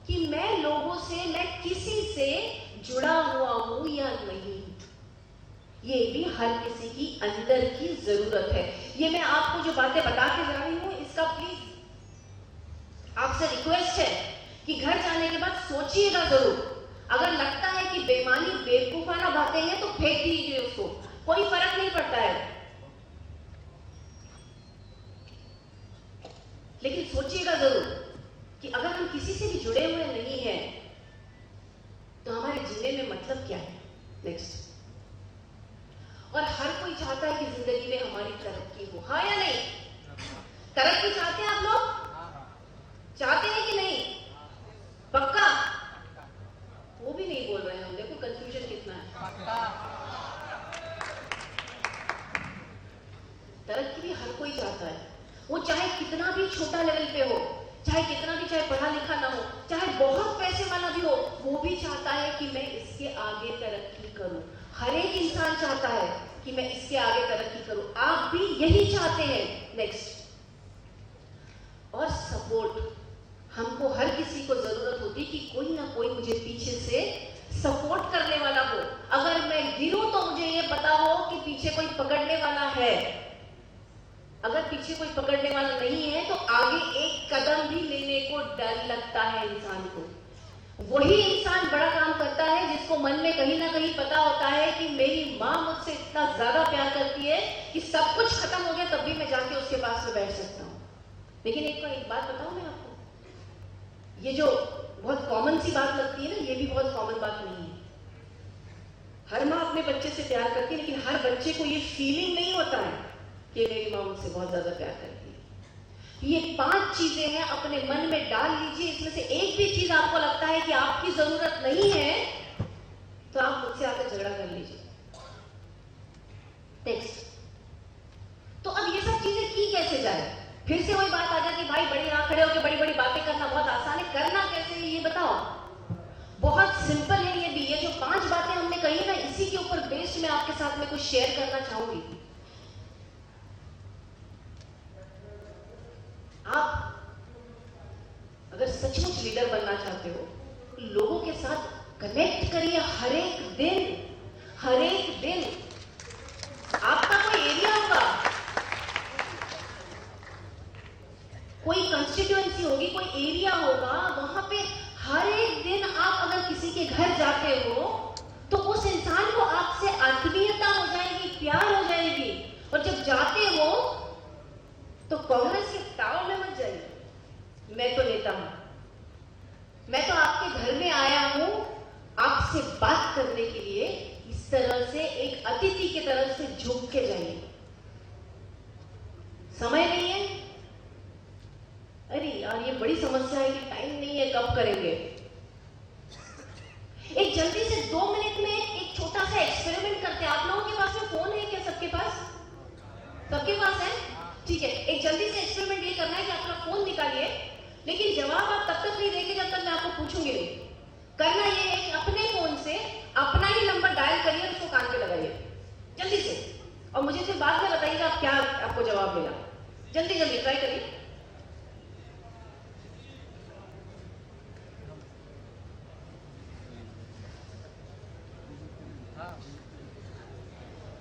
A: कि मैं लोगों से, मैं किसी से जुड़ा हुआ हूं या नहीं। ये भी हर किसी की अंदर की जरूरत है। ये मैं आपको जो बातें बता के जा रही हूं, इसका प्लीज आपसे रिक्वेस्ट है कि घर जाने के बाद सोचिएगा जरूर। अगर लगता है कि बेमानी बेवकूफाना बातें हैं तो फेंक दीजिए उसको, कोई फर्क नहीं पड़ता है। लेकिन सोचिएगा जरूर कि अगर हम किसी से भी जुड़े हुए नहीं हैं तो हमारे जीने में मतलब क्या है? नेक्स्ट, और हर कोई चाहता है कि जिंदगी में हमारी तरक्की हो, हाँ या नहीं? तरक्की चाहते हैं आप लोग? चाहते हैं कि नहीं? पक्का? वो भी नहीं बोल रहे हैं हम, देखो कंफ्यूजन कितना है। तरक्की भी हर कोई चाहता है, वो चाहे कितना भी छोटा लेवल पे हो, चाहे कितना भी, चाहे पढ़ा लिखा ना हो, चाहे बहुत पैसे वाला भी हो, वो भी चाहता है कि मैं इसके आगे तरक्की करूं। हर एक इंसान चाहता है कि मैं इसके आगे तरक्की करूं। आप भी यही चाहते हैं। नेक्स्ट, और सपोर्ट। हमको हर किसी को जरूरत होती है कि कोई ना कोई मुझे पीछे से सपोर्ट करने वाला हो। अगर मैं गिरूं तो मुझे ये पता हो कि पीछे कोई पकड़ने वाला है। अगर पीछे कोई पकड़ने वाला नहीं है तो आगे एक कदम भी लेने को डर लगता है इंसान को। वही इंसान बड़ा काम करता है जिसको मन में कहीं ना कहीं पता होता है कि मेरी माँ मुझसे इतना ज्यादा प्यार करती है कि सब कुछ खत्म हो गया तब भी मैं जाके उसके पास में बैठ सकता हूँ। लेकिन एक बात बताऊं मैं आपको, ये जो बहुत कॉमन सी बात लगती है ना, ये भी बहुत कॉमन बात नहीं है। हर माँ अपने बच्चे से प्यार करती है, लेकिन हर बच्चे को ये फीलिंग नहीं होता है कि मेरी माँ मुझसे बहुत ज्यादा प्यार करती है। ये 5 चीजें हैं, अपने मन में डाल लीजिए। इसमें से एक भी चीज आपको लगता है कि आपकी जरूरत नहीं है तो आप मुझसे आकर झगड़ा कर लीजिए। नेक्स्ट, तो अब ये सब चीजें की कैसे जाए? फिर से वही बात आ जाती है, भाई बड़े यहाँ खड़े होकर बड़ी बड़ी बातें करना बहुत आसान है, करना कैसे है ये बताओ। बहुत सिंपल है ये भी। ये जो 5 बातें हमने कही ना, इसी के ऊपर बेस्ड मैं आपके साथ में कुछ शेयर करना चाहूंगी। आप अगर सचमुच लीडर बनना चाहते हो तो लोगों के साथ कनेक्ट करिए हर एक दिन। कोई कंस्टिट्यूएंसी होगी, कोई एरिया होगा, वहां पे हर एक दिन आप अगर किसी के घर जाते हो तो उस इंसान को आपसे आत्मीयता हो जाएगी, प्यार हो जाएगी। और जब जाते हो तो कांग्रेस के टावर में मत जाइए, मैं तो नेता हूं, मैं तो आपके घर में आया हूं आपसे बात करने के लिए। इस तरह से एक अतिथि की तरह से झुक के जाइए। समय नहीं है, अरे यार ये बड़ी समस्या है कि टाइम नहीं है, कब करेंगे। एक जल्दी से 2 मिनट में एक छोटा सा एक्सपेरिमेंट करते हैं। आप लोगों के पास में फोन है क्या? सबके पास? सबके पास है, ठीक है। एक जल्दी से एक्सपेरिमेंट ये करना है कि अपना फोन निकालिए, लेकिन जवाब आप तब तक नहीं देंगे जब तक मैं आपको पूछूंगी नहीं। करना ये है कि अपने फोन से अपना ही नंबर डायल करिए और उसको कान पे लगाइए जल्दी से, और मुझे फिर बाद में बताइएगा आप क्या आपको जवाब मिला। जल्दी जल्दी ट्राई करिए।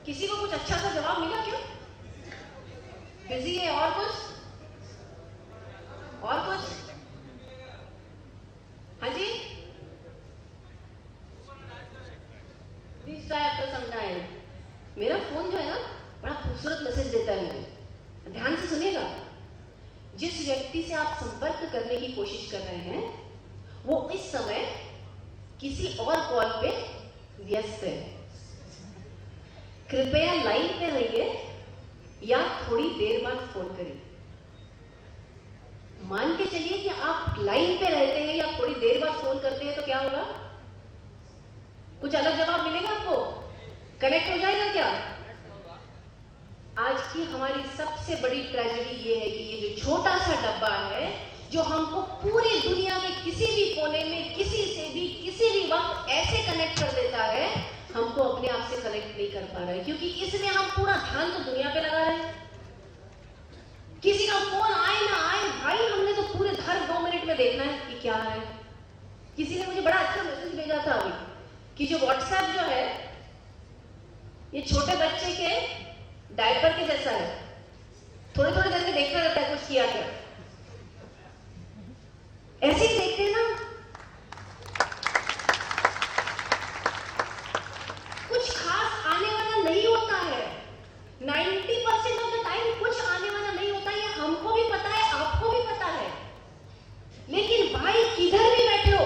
A: किसी को कुछ अच्छा सा जवाब मिला क्यों? बिजी है? और कुछ? और कुछ? हाँ जी, मेरा फोन जो है ना बड़ा खूबसूरत मैसेज देता है मुझे। ध्यान से सुनिएगा। जिस व्यक्ति से आप संपर्क करने की कोशिश कर रहे हैं वो इस समय किसी और कॉल पे व्यस्त है। कृपया लाइन पे रहिए या थोड़ी देर बाद फोन करिए। मान के चलिए कि आप लाइन पे रहते हैं या थोड़ी देर बाद फोन करते हैं तो क्या होगा? कुछ अलग जवाब मिलेगा आपको? कनेक्ट हो जाएगा क्या? आज की हमारी सबसे बड़ी ट्रेजेडी ये है कि ये जो छोटा सा डब्बा है जो हमको पूरी दुनिया के किसी भी कोने में किसी से भी किसी भी वक्त ऐसे कनेक्ट कर देता है, हमको अपने आप से कनेक्ट नहीं कर पा रहे, क्योंकि इसमें हम पूरा ध्यान तो दुनिया पे लगा रहे हैं। किसी का फोन आए ना आए, भाई हमने तो पूरे हर 2 मिनट में देखना है कि क्या है। किसी ने मुझे बड़ा अच्छा मैसेज भेजा था अभी कि जो व्हाट्सएप जो है ये छोटे बच्चे के डायपर के जैसा है, थोड़ी थोड़ी देर में देखना रहता है कुछ किया क्या। ऐसे ही देखते हैं ना, कुछ खास आने वाला नहीं होता है। 90% ऑफ द टाइम कुछ आने वाला नहीं होता है, हमको भी पता है, आपको भी पता है। लेकिन भाई किधर भी बैठे हो,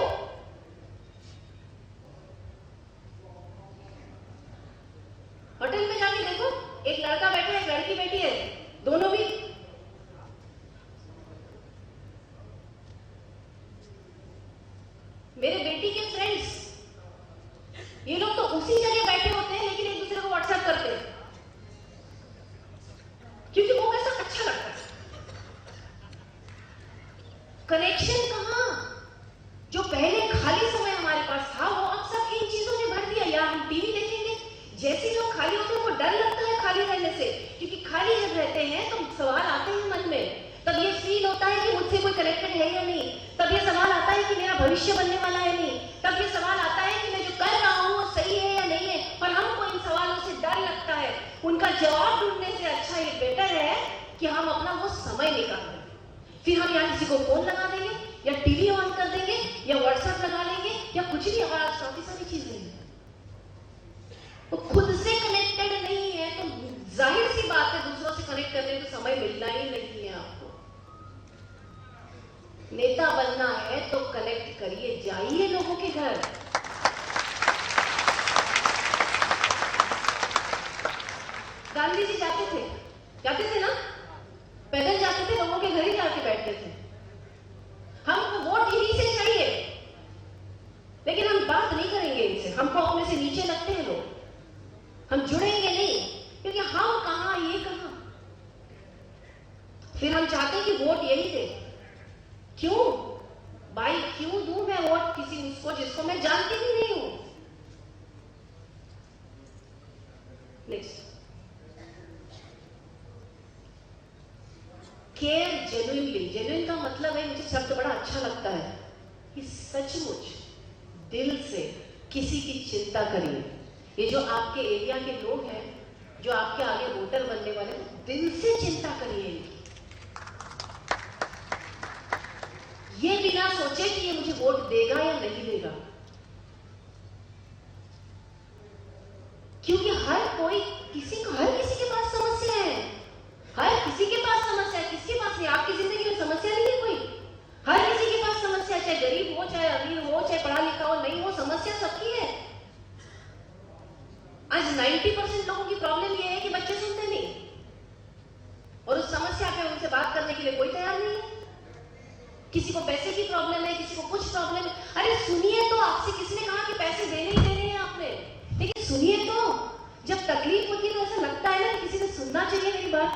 A: होटल में जाके देखो, एक लड़का बैठा है, एक लड़की बैठी है, दोनों भी मेरे बेटी के फ्रेंड्स, ये लोग तो उसी जगह बैठे होते हैं लेकिन एक दूसरे को व्हाट्सएप करते हैं क्योंकि वो कैसा अच्छा लगता है। कनेक्शन कहां? जो पहले खाली समय हमारे पास था वो अब सब इन चीजों ने भर दिया। या हम टीवी देखेंगे, जैसे लोग खाली होते हैं वो डर लगता है खाली रहने से, क्योंकि खाली जब रहते हैं तो सवाल आते हैं मन में। तब ये फील होता है कि मुझसे कोई कनेक्टेड है या नहीं, तब ये सवाल आता है कि मेरा भविष्य बनने वाला है नहीं, तब ये सवाल आता है कि मैं जो कर रहा हूं वो सही है या नहीं है। और हमको इन सवालों से डर लगता है। उनका जवाब ढूंढने से अच्छा ये बेटर है कि हम अपना वो समय निकाल दें। फिर हम या किसी को फोन लगा देंगे या टीवी ऑन कर देंगे या व्हाट्सएप लगा लेंगे या कुछ भी। हमारा काफी सारी चीजें हैं, वो खुद से कनेक्टेड नहीं है तो जाहिर सी बात है दूसरों से कनेक्ट करने को समय मिलना ही नहीं है। आपको नेता बनना है तो कनेक्ट करिए, जाइए लोगों के घर। गांधी जी जाते थे ना, पैदल जाते थे, लोगों के घर ही जाके बैठते थे। हमको वोट इन्हीं से चाहिए, लेकिन हम बात नहीं करेंगे इनसे। हमको अपने से नीचे लगते हैं लोग, हम जुड़ेंगे नहीं, क्योंकि हम कहां ये कहां। फिर हम चाहते हैं कि वोट यही दे। क्यों भाई, क्यों दूं मैं वोट किसी उसको जिसको मैं जानती भी नहीं हूं। Next, care genuinely. जेन्युइन का मतलब है, मुझे शब्द बड़ा अच्छा लगता है कि सचमुच दिल से किसी की चिंता करिए। ये जो आपके एरिया के लोग हैं, जो आपके आगे वोटर बनने वाले हैं, दिल से चिंता करिए इनकी। ये बिना सोचे कि ये मुझे वोट देगा या नहीं देगा, क्योंकि हर किसी के पास समस्या है, हर किसी के पास समस्या है। किसके पास नहीं? आपकी जिंदगी में समस्या नहीं है कोई? हर किसी के पास समस्या, चाहे गरीब हो, चाहे अमीर हो, चाहे पढ़ा लिखा हो, नहीं हो, समस्या सबकी है। आज 90% लोगों की प्रॉब्लम ये है कि बच्चे सुनते नहीं, और उस समस्या पे उनसे बात करने के लिए कोई तैयार नहीं है। किसी को पैसे की प्रॉब्लम है, किसी को कुछ प्रॉब्लम है। अरे सुनिए तो, आपसे किसने कहा कि पैसे देने ही देने हैं आपने? लेकिन सुनिए तो, जब तकलीफ होती है तो ऐसा लगता है ना किसी ने सुनना चाहिए मेरी बात,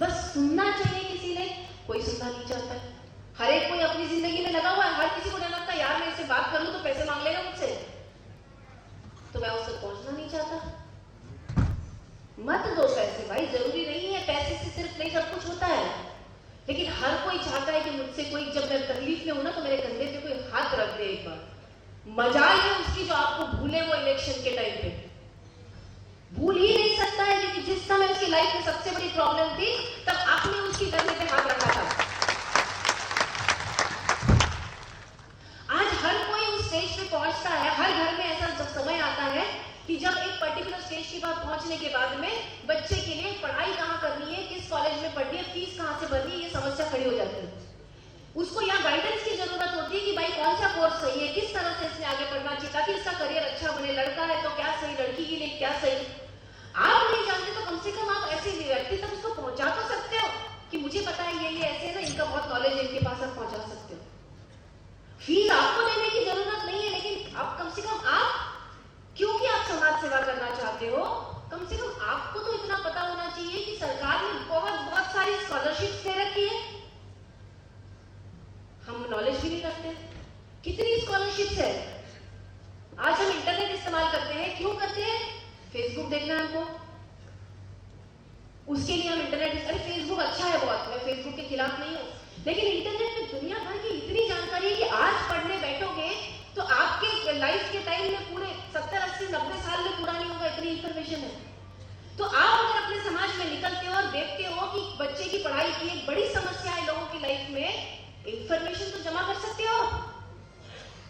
A: बस सुनना चाहिए किसी ने। कोई सुनना नहीं चाहता है। हर एक कोई अपनी जिंदगी में लगा हुआ है। हर किसी को डर लगता है यार मैं इससे बात कर लूं तो पैसे मांग लेगा मुझसे, तो मैं उससे पहुंचना नहीं चाहता। मत दो पैसे भाई, जरूरी नहीं है, पैसे से सिर्फ नहीं सब कुछ होता है। लेकिन हर कोई चाहता है कि मुझसे कोई, जब मैं तकलीफ में हूं ना, तो मेरे कंधे पे कोई हाथ रख दे एक बार। मजाल है उसकी जो आपको भूले वो इलेक्शन के टाइम पे। भूल ही नहीं सकता है, क्योंकि जिस समय उसकी लाइफ में सबसे बड़ी प्रॉब्लम थी तब आपने उसकी कंधे पे हाथ रखा था। आज हर कोई उस स्टेज पे पहुंचता है। हर घर में ऐसा जब समय आता है कि जब एक पर्टिकुलर स्टेज के बाद पहुंचने के बाद में बच्चे के लिए पढ़ाई कहाँ करनी है, किस कॉलेज में पढ़नी है, फीस कहाँ से भरनी है, ये समस्या खड़ी हो जाती है। उसको यहाँ गाइडेंस की जरूरत होती है कि भाई कौन सा कोर्स सही है, किस तरह से इसने आगे पढ़ना चाहिए ताकि इसका करियर अच्छा बने। लड़का है तो क्या सही, लड़की के लिए क्या सही, आप नहीं जानते तो कम से कम आप ऐसे व्यक्ति तक उसको पहुंचा तो सकते हो कि मुझे पता है ये ऐसे है ना, इनका बहुत नॉलेज है, इनके पास आप पहुंचा सकते हो। फीस आपको देने की जरूरत नहीं है, लेकिन आप कम से कम, आप क्योंकि आप समाज सेवा करना चाहते हो, कम से कम आपको तो इतना पता होना चाहिए कि सरकार ने बहुत सारी स्कॉलरशिप दे रखी है। हम नॉलेज भी नहीं रखते कितनी स्कॉलरशिप्स है। आज हम इंटरनेट इस्तेमाल करते हैं, क्यों करते हैं? फेसबुक देखना है हमको, उसके लिए हम इंटरनेट। अरे फेसबुक अच्छा है बहुत, मैं फेसबुक के खिलाफ नहीं हूं, लेकिन इंटरनेट में दुनिया भर की इतनी जानकारी है कि आज पढ़ने बैठोगे तो आपके लाइफ के टाइम में पूरे 70, 80, 90 साल में पूरा नहीं होगा, इतनी इंफॉर्मेशन है। तो आप अगर अपने समाज में निकलते हो और देखते हो कि बच्चे की पढ़ाई की एक बड़ी समस्या है लोगों की लाइफ में, इंफॉर्मेशन तो जमा कर सकते हो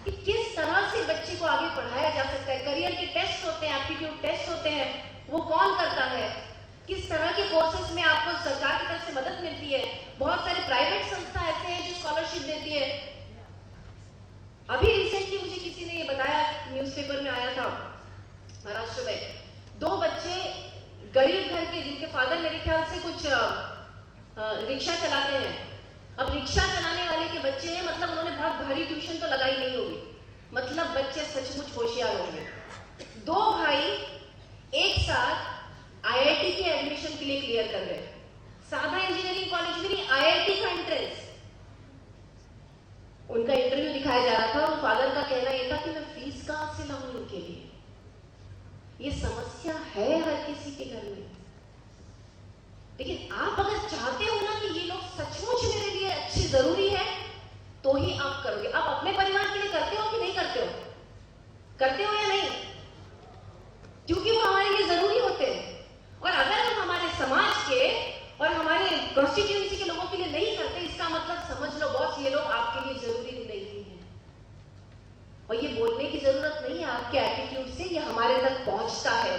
A: कि किस तरह से बच्चे को आगे पढ़ाया जा सकता है। करियर के टेस्ट होते हैं, एप्टीट्यूड टेस्ट होते हैं, वो कौन करता है, किस तरह के कोर्सेज में आपको सरकार की तरफ से मदद मिलती है। बहुत सारे प्राइवेट संस्था ऐसे हैं जो स्कॉलरशिप देती है। अभी रिसेंटली मुझे किसी ने ये बताया, न्यूज़पेपर में आया था महाराष्ट्र में, 2 बच्चे गरीब घर के जिनके फादर मेरे ख्याल से कुछ रिक्शा चलाते हैं। अब रिक्शा चलाने वाले के बच्चे हैं, मतलब उन्होंने बहुत भारी ट्यूशन तो लगाई नहीं होगी, मतलब बच्चे सचमुच होशियार होंगे। 2 भाई एक साथ आईआईटी के एडमिशन के लिए क्लियर कर गए। साधा इंजीनियरिंग कॉलेज में नहीं, आईआईटी का एंट्रेंस। उनका इंटरव्यू दिखाया जा रहा था और फादर का कहना यह था कि मैं फीस कहां से लाऊं इनके लिए। ये समस्या है हर किसी के घर में। लेकिन आप अगर चाहते हो ना कि ये लोग सचमुच मेरे लिए अच्छे जरूरी है, तो ही आप करोगे। आप अपने परिवार के लिए करते हो कि नहीं करते हो? करते हो या नहीं? क्योंकि वो हमारे लिए जरूरी होते हैं। और अगर हम हमारे समाज के और हमारे कॉन्स्टिट्यूएंसी के लोगों के लिए नहीं करते, इसका मतलब समझ लो बॉस, ये लोग आपके लिए जरूरी नहीं है। और ये बोलने की जरूरत नहीं है, आपके एटीट्यूड से ये हमारे तक पहुंचता है,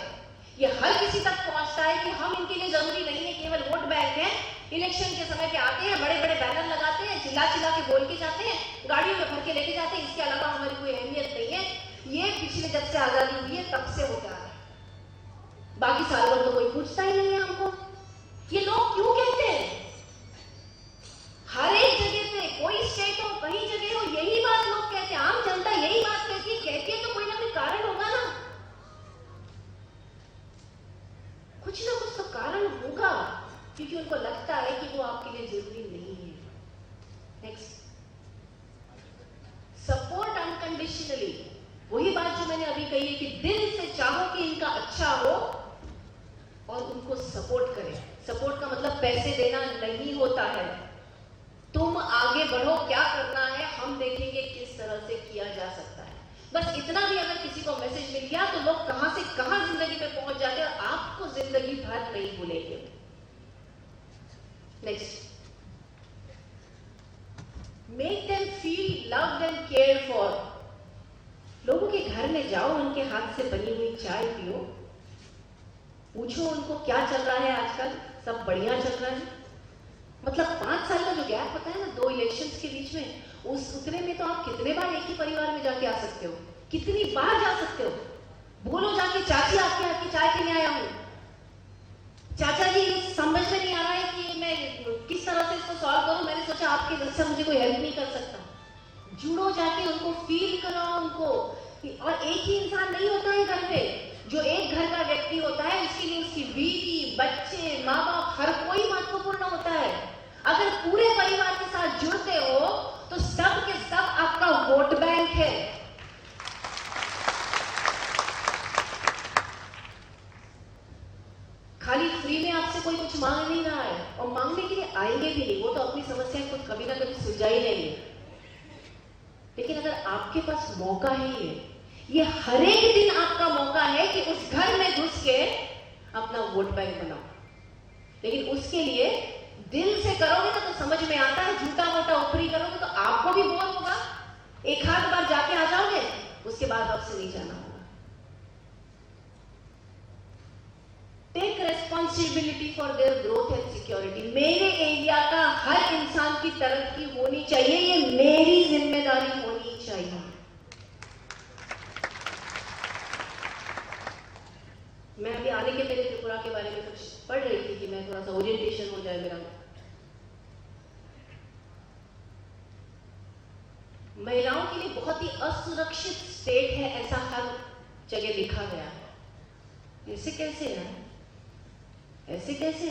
A: ये हर किसी तक पहुंचता है कि हम इनके लिए जरूरी नहीं है, केवल वोट बैंक है। इलेक्शन के समय पे आते हैं, बड़े बड़े बैनर लगाते हैं, चिल्ला चिल्ला के बोल के जाते हैं, गाड़ियों में भर के लेके जाते हैं, इसके अलावा हमारी कोई अहमियत नहीं है। ये पिछले जब से आजादी हुई है तब से होता है। बाकी साल भर तो कोई पूछता ही नहीं है हमको। ये लोग क्यों कहते हैं? हर एक जगह पे, कोई स्टेट हो, कहीं जगह हो, यही बात लोग कहते हैं। आम जनता यही बात कहती है तो कोई ना कोई कारण होगा ना, कुछ ना कुछ तो कारण होगा, क्योंकि उनको लगता है कि वो आपके लिए जरूरी नहीं है। Next, support unconditionally. वही बात जो मैंने अभी कही है कि दिल से चाहो कि इनका अच्छा हो और उनको सपोर्ट करें। सपोर्ट का मतलब पैसे देना नहीं होता है। तुम आगे बढ़ो, क्या करना है हम देखेंगे किस तरह से किया जा सकता है। बस इतना भी अगर किसी को मैसेज मिल गया तो लोग कहां से कहां जिंदगी में पहुंच जाते हैं और आपको जिंदगी भर नहीं भूलेंगे। Next, make them feel loved and cared for. लोगों के घर में जाओ, उनके हाथ से बनी हुई चाय पियो, पूछो उनको क्या चल रहा है आजकल, सब बढ़िया चल रहा है। मतलब 5 साल का जो गैप होता है ना 2 इलेक्शंस के बीच में, उस उतने में तो आप कितने बार एक ही परिवार में जाके आ सकते हो, कितनी बार जा सकते हो। बोलो जाके चाची आपके हाथ की चाय पीने आया हूं, चाचा जी समझ में नहीं आ रहा है कि मैं किस तरह से इसको सॉल्व करूं, मैंने सोचा आपके घर से मुझे कोई हेल्प नहीं कर सकता। जुड़ो जाके, उनको फील कराओ उनको। और एक ही इंसान नहीं होता है घर पे, जो एक घर का व्यक्ति होता है उसके लिए उसकी बीवी, बच्चे, माँ बाप, हर कोई महत्वपूर्ण होता है। अगर पूरे परिवार के साथ जुड़ते हो तो सब के सब आपका वोट बैंक है। खाली फ्री में आपसे कोई कुछ मांग नहीं रहा है, और मांगने के लिए आएंगे भी नहीं, वो तो अपनी समस्याएं खुद कभी ना कभी सुलझा ही लेंगे। लेकिन अगर आपके पास मौका है, ये हर एक दिन आपका मौका है कि उस घर में घुस के अपना वोट बैंक बनाओ। लेकिन उसके लिए दिल से करोगे तो समझ में आता है, झूठा मोटा ऊपरी करोगे तो आपको भी बोर होगा, एक आध बार जाके आ जाओगे, उसके बाद आपसे नहीं जाना होगा। Take responsibility for their growth and security. मेरे एरिया का हर इंसान की तरक्की होनी चाहिए, ये मेरी जिम्मेदारी होनी चाहिए। मैं अभी आने के पहले त्रिपुरा के बारे में कुछ पढ़ रही थी कि मैं थोड़ा सा ओरिएंटेशन हो जाए मेरा। महिलाओं के लिए बहुत ही असुरक्षित स्टेट है, ऐसा हर जगह लिखा गया है। ऐसे कैसे है, ऐसे कैसे?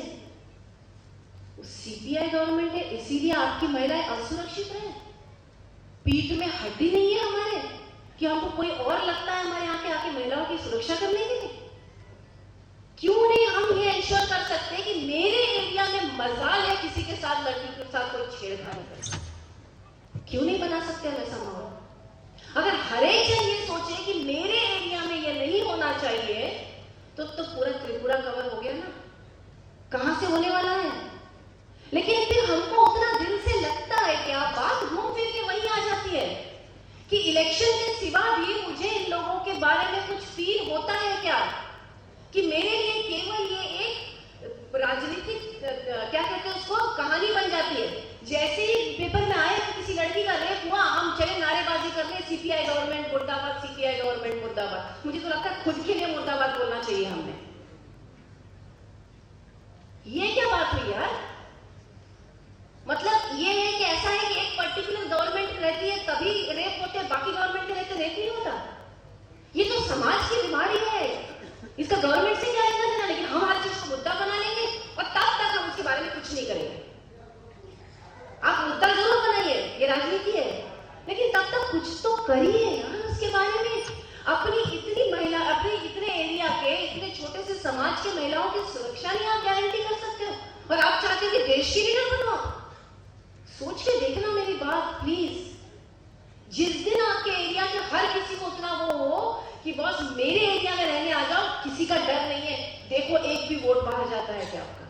A: सीपीआई गवर्नमेंट है, इसीलिए आपकी महिलाएं असुरक्षित है। पीठ में हड्डी नहीं है हमारे कि हमको कोई और लगता है हमारे यहाँ के आके महिलाओं की सुरक्षा करने के लिए। क्यों नहीं हम ये इंश्योर कर सकते कि मेरे एरिया में मजाल है किसी के साथ, लड़की के साथ कोई छेड़खानी करे? क्यों नहीं बना सकते हम ऐसा माहौल? अगर हर एक जन ये सोचे कि मेरे एरिया में ये नहीं होना चाहिए, तो पूरा त्रिपुरा कवर हो गया ना। कहां से होने वाला है? लेकिन फिर हमको उतना दिल से लगता है कि आप बात घूम फिर के वही आ जाती है कि इलेक्शन के सिवा भी मुझे इन लोगों के बारे में कुछ फील होता है क्या, कि मेरे लिए केवल ये एक राजनीतिक क्या कहते हैं उसको, कहानी बन जाती है। जैसे ही पेपर में आया कि किसी लड़की का रेप हुआ, हम चले नारेबाजी करने, सीपीआई गवर्नमेंट मुर्दाबाद, सीपीआई गवर्नमेंट मुर्दाबाद। मुझे तो लगता है खुद के लिए मुर्दाबाद बोलना चाहिए हमने। ये क्या बात हुई यार? मतलब ये है कि ऐसा है कि एक पर्टिकुलर गवर्नमेंट रहती है तभी रेप होते हैं, बाकी गवर्नमेंट के रहते रेप नहीं होता। ये तो समाज की बीमारी है, इसका गवर्नमेंट से क्या लेना देना। लेकिन हम हर चीज को मुद्दा बना लेंगे और तब तक हम उसके बारे में कुछ नहीं करेंगे। आप मुद्दा जरूर बनाइए, ये राजनीति है, लेकिन तब तक कुछ तो करिए यार उसके बारे में। अपनी इतनी महिला, अपने इतने एरिया के इतने छोटे से समाज के महिलाओं की सुरक्षा नहीं आप गारंटी कर सकते हो, और आप चाहते हो कि देश की लीडर बनो? सोच के देखना मेरी बात प्लीज। जिस दिन आपके एरिया के हर किसी को उतना वो हो कि बॉस मेरे एरिया में रहने आ जाओ, किसी का डर नहीं है, देखो एक भी वोट बाहर जाता है क्या आपका?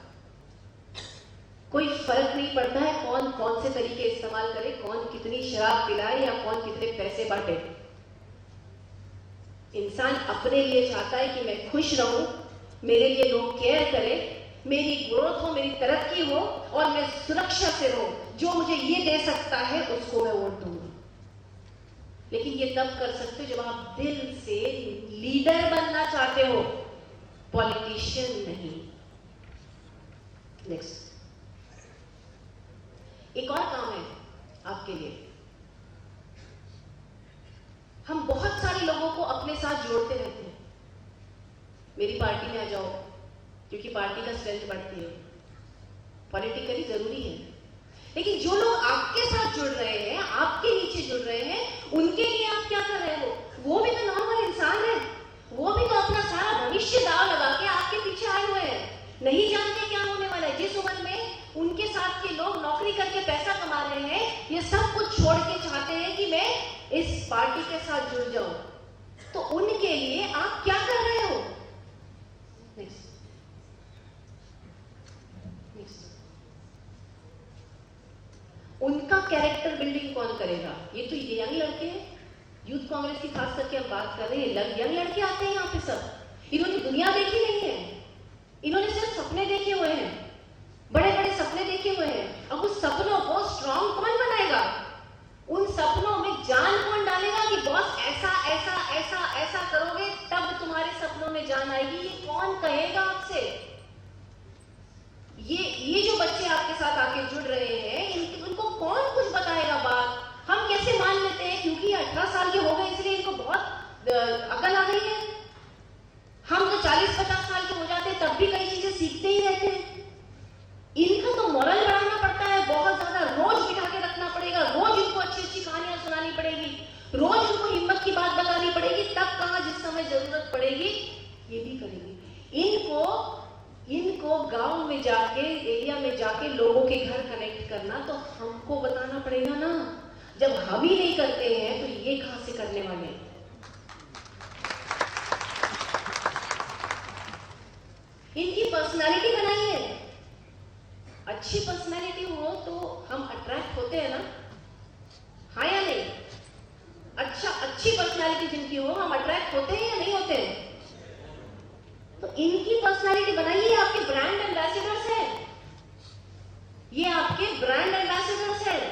A: कोई फर्क नहीं पड़ता है कौन कौन से तरीके इस्तेमाल करे, कौन कितनी शराब पिलाए या कौन कितने पैसे बांटे। इंसान अपने लिए चाहता है कि मैं खुश रहूं, मेरे लिए लोग केयर करें, मेरी ग्रोथ हो, मेरी तरक्की हो और मैं सुरक्षा से रहूं। जो मुझे ये दे सकता है उसको मैं वोट दूंगी। लेकिन ये तब कर सकते हो जब आप दिल से लीडर बनना चाहते हो, पॉलिटिशियन नहीं। नेक्स्ट, एक और काम है आपके लिए। हम बहुत सारे लोगों को अपने साथ जोड़ते रहते हैं, मेरी पार्टी में आ जाओ, क्योंकि पार्टी का स्ट्रेंथ बढ़ती है, पॉलिटिकली जरूरी है। लेकिन जो लोग आपके साथ जुड़ रहे हैं, आपके नीचे जुड़ रहे हैं, उनके लिए आप क्या कर रहे हो? वो भी तो नॉर्मल इंसान है, वो भी तो अपना सारा भविष्य दाव लगा के आपके पीछे आए हुए हैं, नहीं जानते क्या होने वाला है। जिस उम्र में उनके साथ के लोग नौकरी करके पैसा कमा रहे हैं, ये सब कुछ छोड़ के चाहते हैं कि मैं इस पार्टी के साथ जुड़ जाऊं, तो उनके लिए आप क्या कर रहे हो? नेक्स्ट, उनका कैरेक्टर बिल्डिंग करेगा? ये तो यंग लड़के हैं, यूथ कांग्रेस की खास करके हम बात कर रहे हैं, यंग लड़के आते हैं यहाँ पे सब। इन्होंने दुनिया देखी नहीं है, इन्होंने सिर्फ सपने देखे हुए हैं, बड़े बड़े सपने देखे हुए हैं। अब उस सपनों को स्ट्रांग कौन बनाएगा? उन सपनों में जान कौन डालेगा कि बॉस ऐसा ऐसा ऐसा ऐसा करोगे तब तुम्हारे सपनों में जान आएगी? ये कौन कहेगा आपसे? ये जो बच्चे आपके साथ आके जुड़ रहे हैं, उनको कौन कुछ बताएगा बात? हम कैसे मान लेते हैं क्योंकि 18 साल के हो गए इसलिए इनको बहुत अकल आ गई है? हम तो 40-50 साल के हो जाते हैं तब भी कई चीजें सीखते ही रहते हैं। इनका तो मोरल बढ़ाना पड़ता है बहुत ज्यादा, रोज बिठा के रखना पड़ेगा, रोज इनको अच्छी अच्छी कहानियां सुनानी पड़ेगी, रोज इनको हिम्मत की बात बतानी पड़ेगी, तब कहां जिस समय जरूरत पड़ेगी ये भी करेगी। इनको गांव में जाके, एरिया में जाके लोगों के घर कनेक्ट करना तो हमको बताना पड़ेगा ना। जब हम ही नहीं करते हैं तो ये कहां से करने वाले हैं? इनकी पर्सनालिटी बनाइए, अच्छी पर्सनालिटी हो तो हम अट्रैक्ट होते हैं ना, हाँ या नहीं? अच्छी पर्सनालिटी जिनकी हो हम अट्रैक्ट होते हैं या नहीं होते हैं? तो इनकी पर्सनालिटी बनाइए। आपके ब्रांड एम्बेसडर्स हैं, ये आपके ब्रांड एम्बेसडर्स हैं।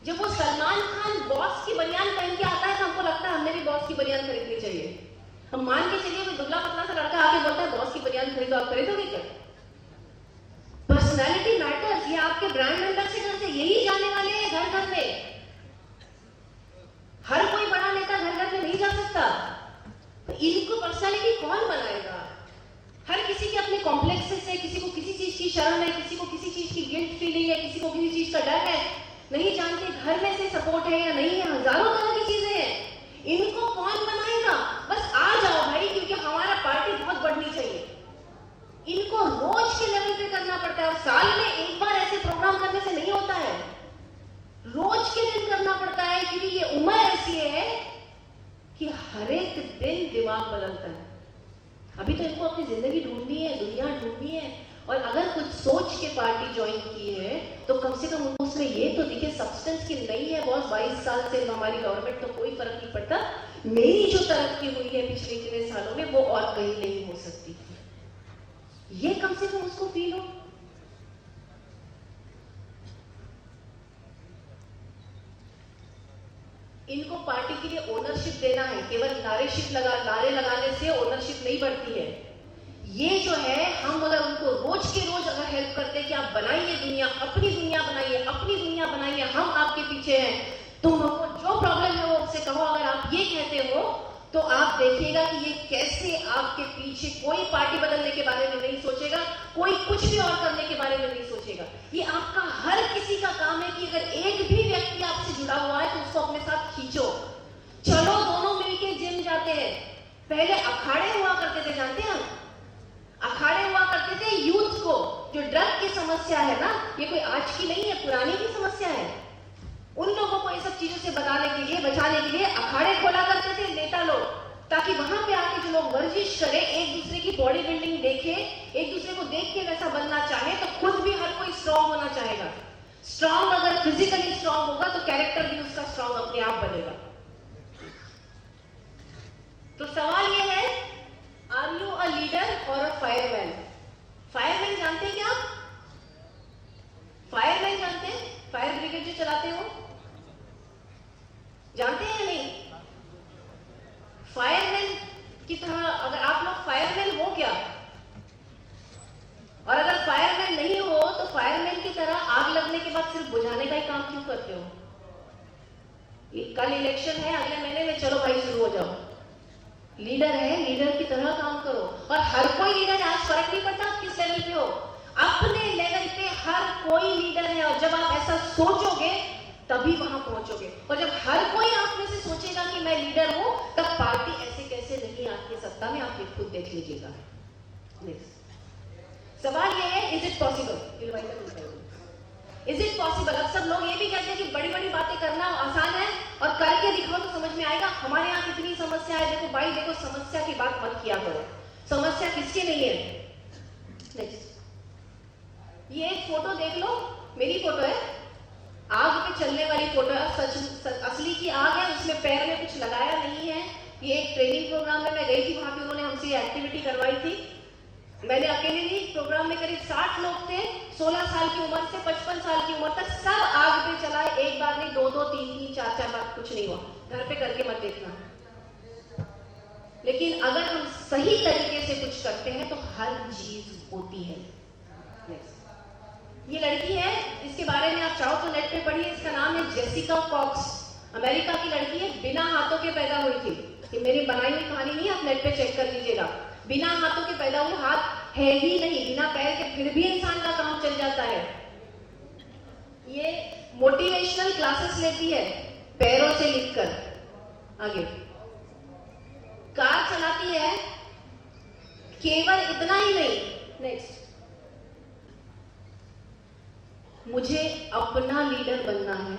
A: जब वो सलमान खान बॉस की बनियान पहन के आता है तो हमको लगता है हमें भी बॉस की बनियान खरीदनी चाहिए। हम मान के चलिए कोई दुबला पतला सा लड़का आके बोलता है बॉस की बनियान खरीदो, आप खरीदोगे क्या? Personality matters. ये आपके ब्रांड एम्बेसडर्स हैं, यही जाने वाले हैं घर घर में। हर कोई बड़ा नेता घर घर में नहीं जा सकता, तो इनको पर्सनालिटी कौन बनाएगा? हर किसी के अपने कॉम्प्लेक्सेस है, किसी को किसी चीज की शर्म है, किसी को किसी चीज की गिल्ट फीलिंग है, किसी को किसी चीज का डर है, नहीं जानते घर में से सपोर्ट है या नहीं है, हजारों तरह की चीजें हैं। इनको कौन बनाएगा? बस आ जाओ भाई, क्योंकि हमारा पार्टी बहुत बढ़नी चाहिए। इनको रोज के लेवल पे करना पड़ता है और साल में एक बार ऐसे प्रोग्राम करने से नहीं होता है, रोज के दिन करना पड़ता है, क्योंकि ये उम्र ऐसी है कि हर एक दिन दिमाग बदलता है। अभी तो इनको अपनी जिंदगी ढूंढनी है, दुनिया ढूंढनी है, और अगर कुछ सोच के पार्टी ज्वाइन की है तो कम से कम उनको उसमें ये तो दिखे सब्सटेंस की नहीं है बॉस 22 साल से हमारी गवर्नमेंट, तो कोई फर्क नहीं पड़ता, मेरी जो तरक्की हुई है पिछले इतने सालों में वो और कहीं नहीं हो सकती, ये कम से कम उसको फील हो। इनको पार्टी के लिए ओनरशिप देना है, केवल नारे लगाने से ओनरशिप नहीं बढ़ती है। ये जो है, हम अगर उनको रोज के रोज अगर हेल्प करते हैं कि आप बनाइए दुनिया, अपनी दुनिया बनाइए, अपनी दुनिया बनाइए, हम आपके पीछे हैं, तुम हमको जो प्रॉब्लम है वो हमसे कहो, अगर आप ये कहते हो तो आप देखिएगा कि ये कैसे आपके पीछे, कोई पार्टी बदलने के बारे में नहीं सोचेगा, कोई कुछ भी और करने के बारे में नहीं सोचेगा। ये आपका हर किसी का काम है कि अगर एक भी व्यक्ति आपसे जुड़ा हुआ है तो उसको अपने साथ खींचो, चलो दोनों मिलके जिम जाते हैं। पहले अखाड़े हुआ करते थे, जानते हैं? अखाड़े हुआ करते थे यूथ को, जो ड्रग की समस्या है ना, ये कोई आज की नहीं है, पुरानी की समस्या है। उन लोगों को ये सब चीजों से बचाने के लिए अखाड़े खोला करते थे नेता लोग, ताकि वहां पे आके जो लोग वर्जिश करें, एक दूसरे की बॉडी बिल्डिंग देखे, एक दूसरे को देख के वैसा बनना चाहे, तो खुद भी हर कोई स्ट्रांग होना चाहेगा। स्ट्रांग अगर फिजिकली स्ट्रांग होगा तो कैरेक्टर भी उसका स्ट्रांग अपने आप बनेगा। तो सवाल ये है, आर यू अ लीडर और अ फायरमैन? फायरमैन जानते हैं क्या आप? फायरमैन जानते हैं? फायर ब्रिगेड जो चलाते हो, जानते हैं या नहीं? फायरमैन की तरह अगर आप लोग फायरमैन हो क्या? और अगर फायरमैन नहीं हो तो फायरमैन की तरह आग लगने के बाद सिर्फ बुझाने का ही काम क्यों करते हो? कल इलेक्शन है, अगले महीने में, चलो भाई शुरू हो जाओ। लीडर है, लीडर की तरह काम करो। और हर कोई लीडर है, आज फर्क नहीं पड़ता आप किस लेवल पे हो, अपने लेवल पे हर कोई लीडर है। और जब आप ऐसा सोचोगे तभी वहां पहुंचोगे, और जब हर कोई आप में से सोचेगा कि मैं लीडर हूं, तब पार्टी ऐसे कैसे नहीं आती सत्ता में, आप खुद देख लीजिएगा। सवाल ये है, is it possible? Is it possible? अब सब लोग ये भी कहते हैं कि बड़ी बड़ी बातें करना आसान है और करके दिखाओ तो समझ में आएगा। हमारे यहाँ कितनी समस्या है, देखो भाई, देखो समस्या की बात मत किया करो, समस्या किसकी नहीं है। नेक्स्ट, ये एक फोटो देख लो, मेरी फोटो है, आग पे चलने वाली फोटो असली की आग है, उसमें पैर में कुछ लगाया नहीं है। ये एक ट्रेनिंग प्रोग्राम में मैं गई थी, वहां पे उन्होंने हमसे ये एक्टिविटी करवाई थी। मैंने अकेले नहीं, प्रोग्राम में करीब 60 लोग थे, 16 साल की उम्र से 55 साल की उम्र तक, सब आग पे चलाए, एक बार नहीं, 2-2, 3-3, 4-4 बार, कुछ नहीं हुआ। घर पे करके मत देखना। लेकिन अगर हम सही तरीके से कुछ करते हैं तो हर चीज होती है। ये लड़की है, इसके बारे में आप चाहो तो नेट पे पढ़िए, इसका नाम है जेसिका कॉक्स। अमेरिका की लड़की है, बिना हाथों के पैदा हुई थी। ये मेरी बनाई हुई कहानी नहीं, आप नेट पे चेक कर लीजिएगा। बिना हाथों के पैदा हुए, हाथ है ही नहीं, बिना पैर के, फिर भी इंसान का काम चल जाता है। ये मोटिवेशनल क्लासेस लेती है, पैरों से लिखकर। आगे कार चलाती है, केवल इतना ही नहीं, नेक्स्ट, मुझे अपना लीडर बनना है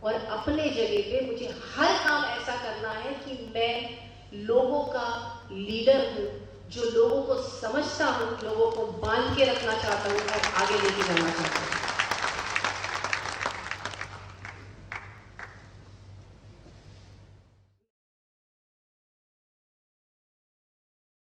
A: और अपने जगह पे मुझे हर काम ऐसा करना है कि मैं लोगों का लीडर हूं, जो लोगों को समझता हूं, लोगों को बांध के रखना चाहता हूं और आगे लेके जाना चाहता हूं।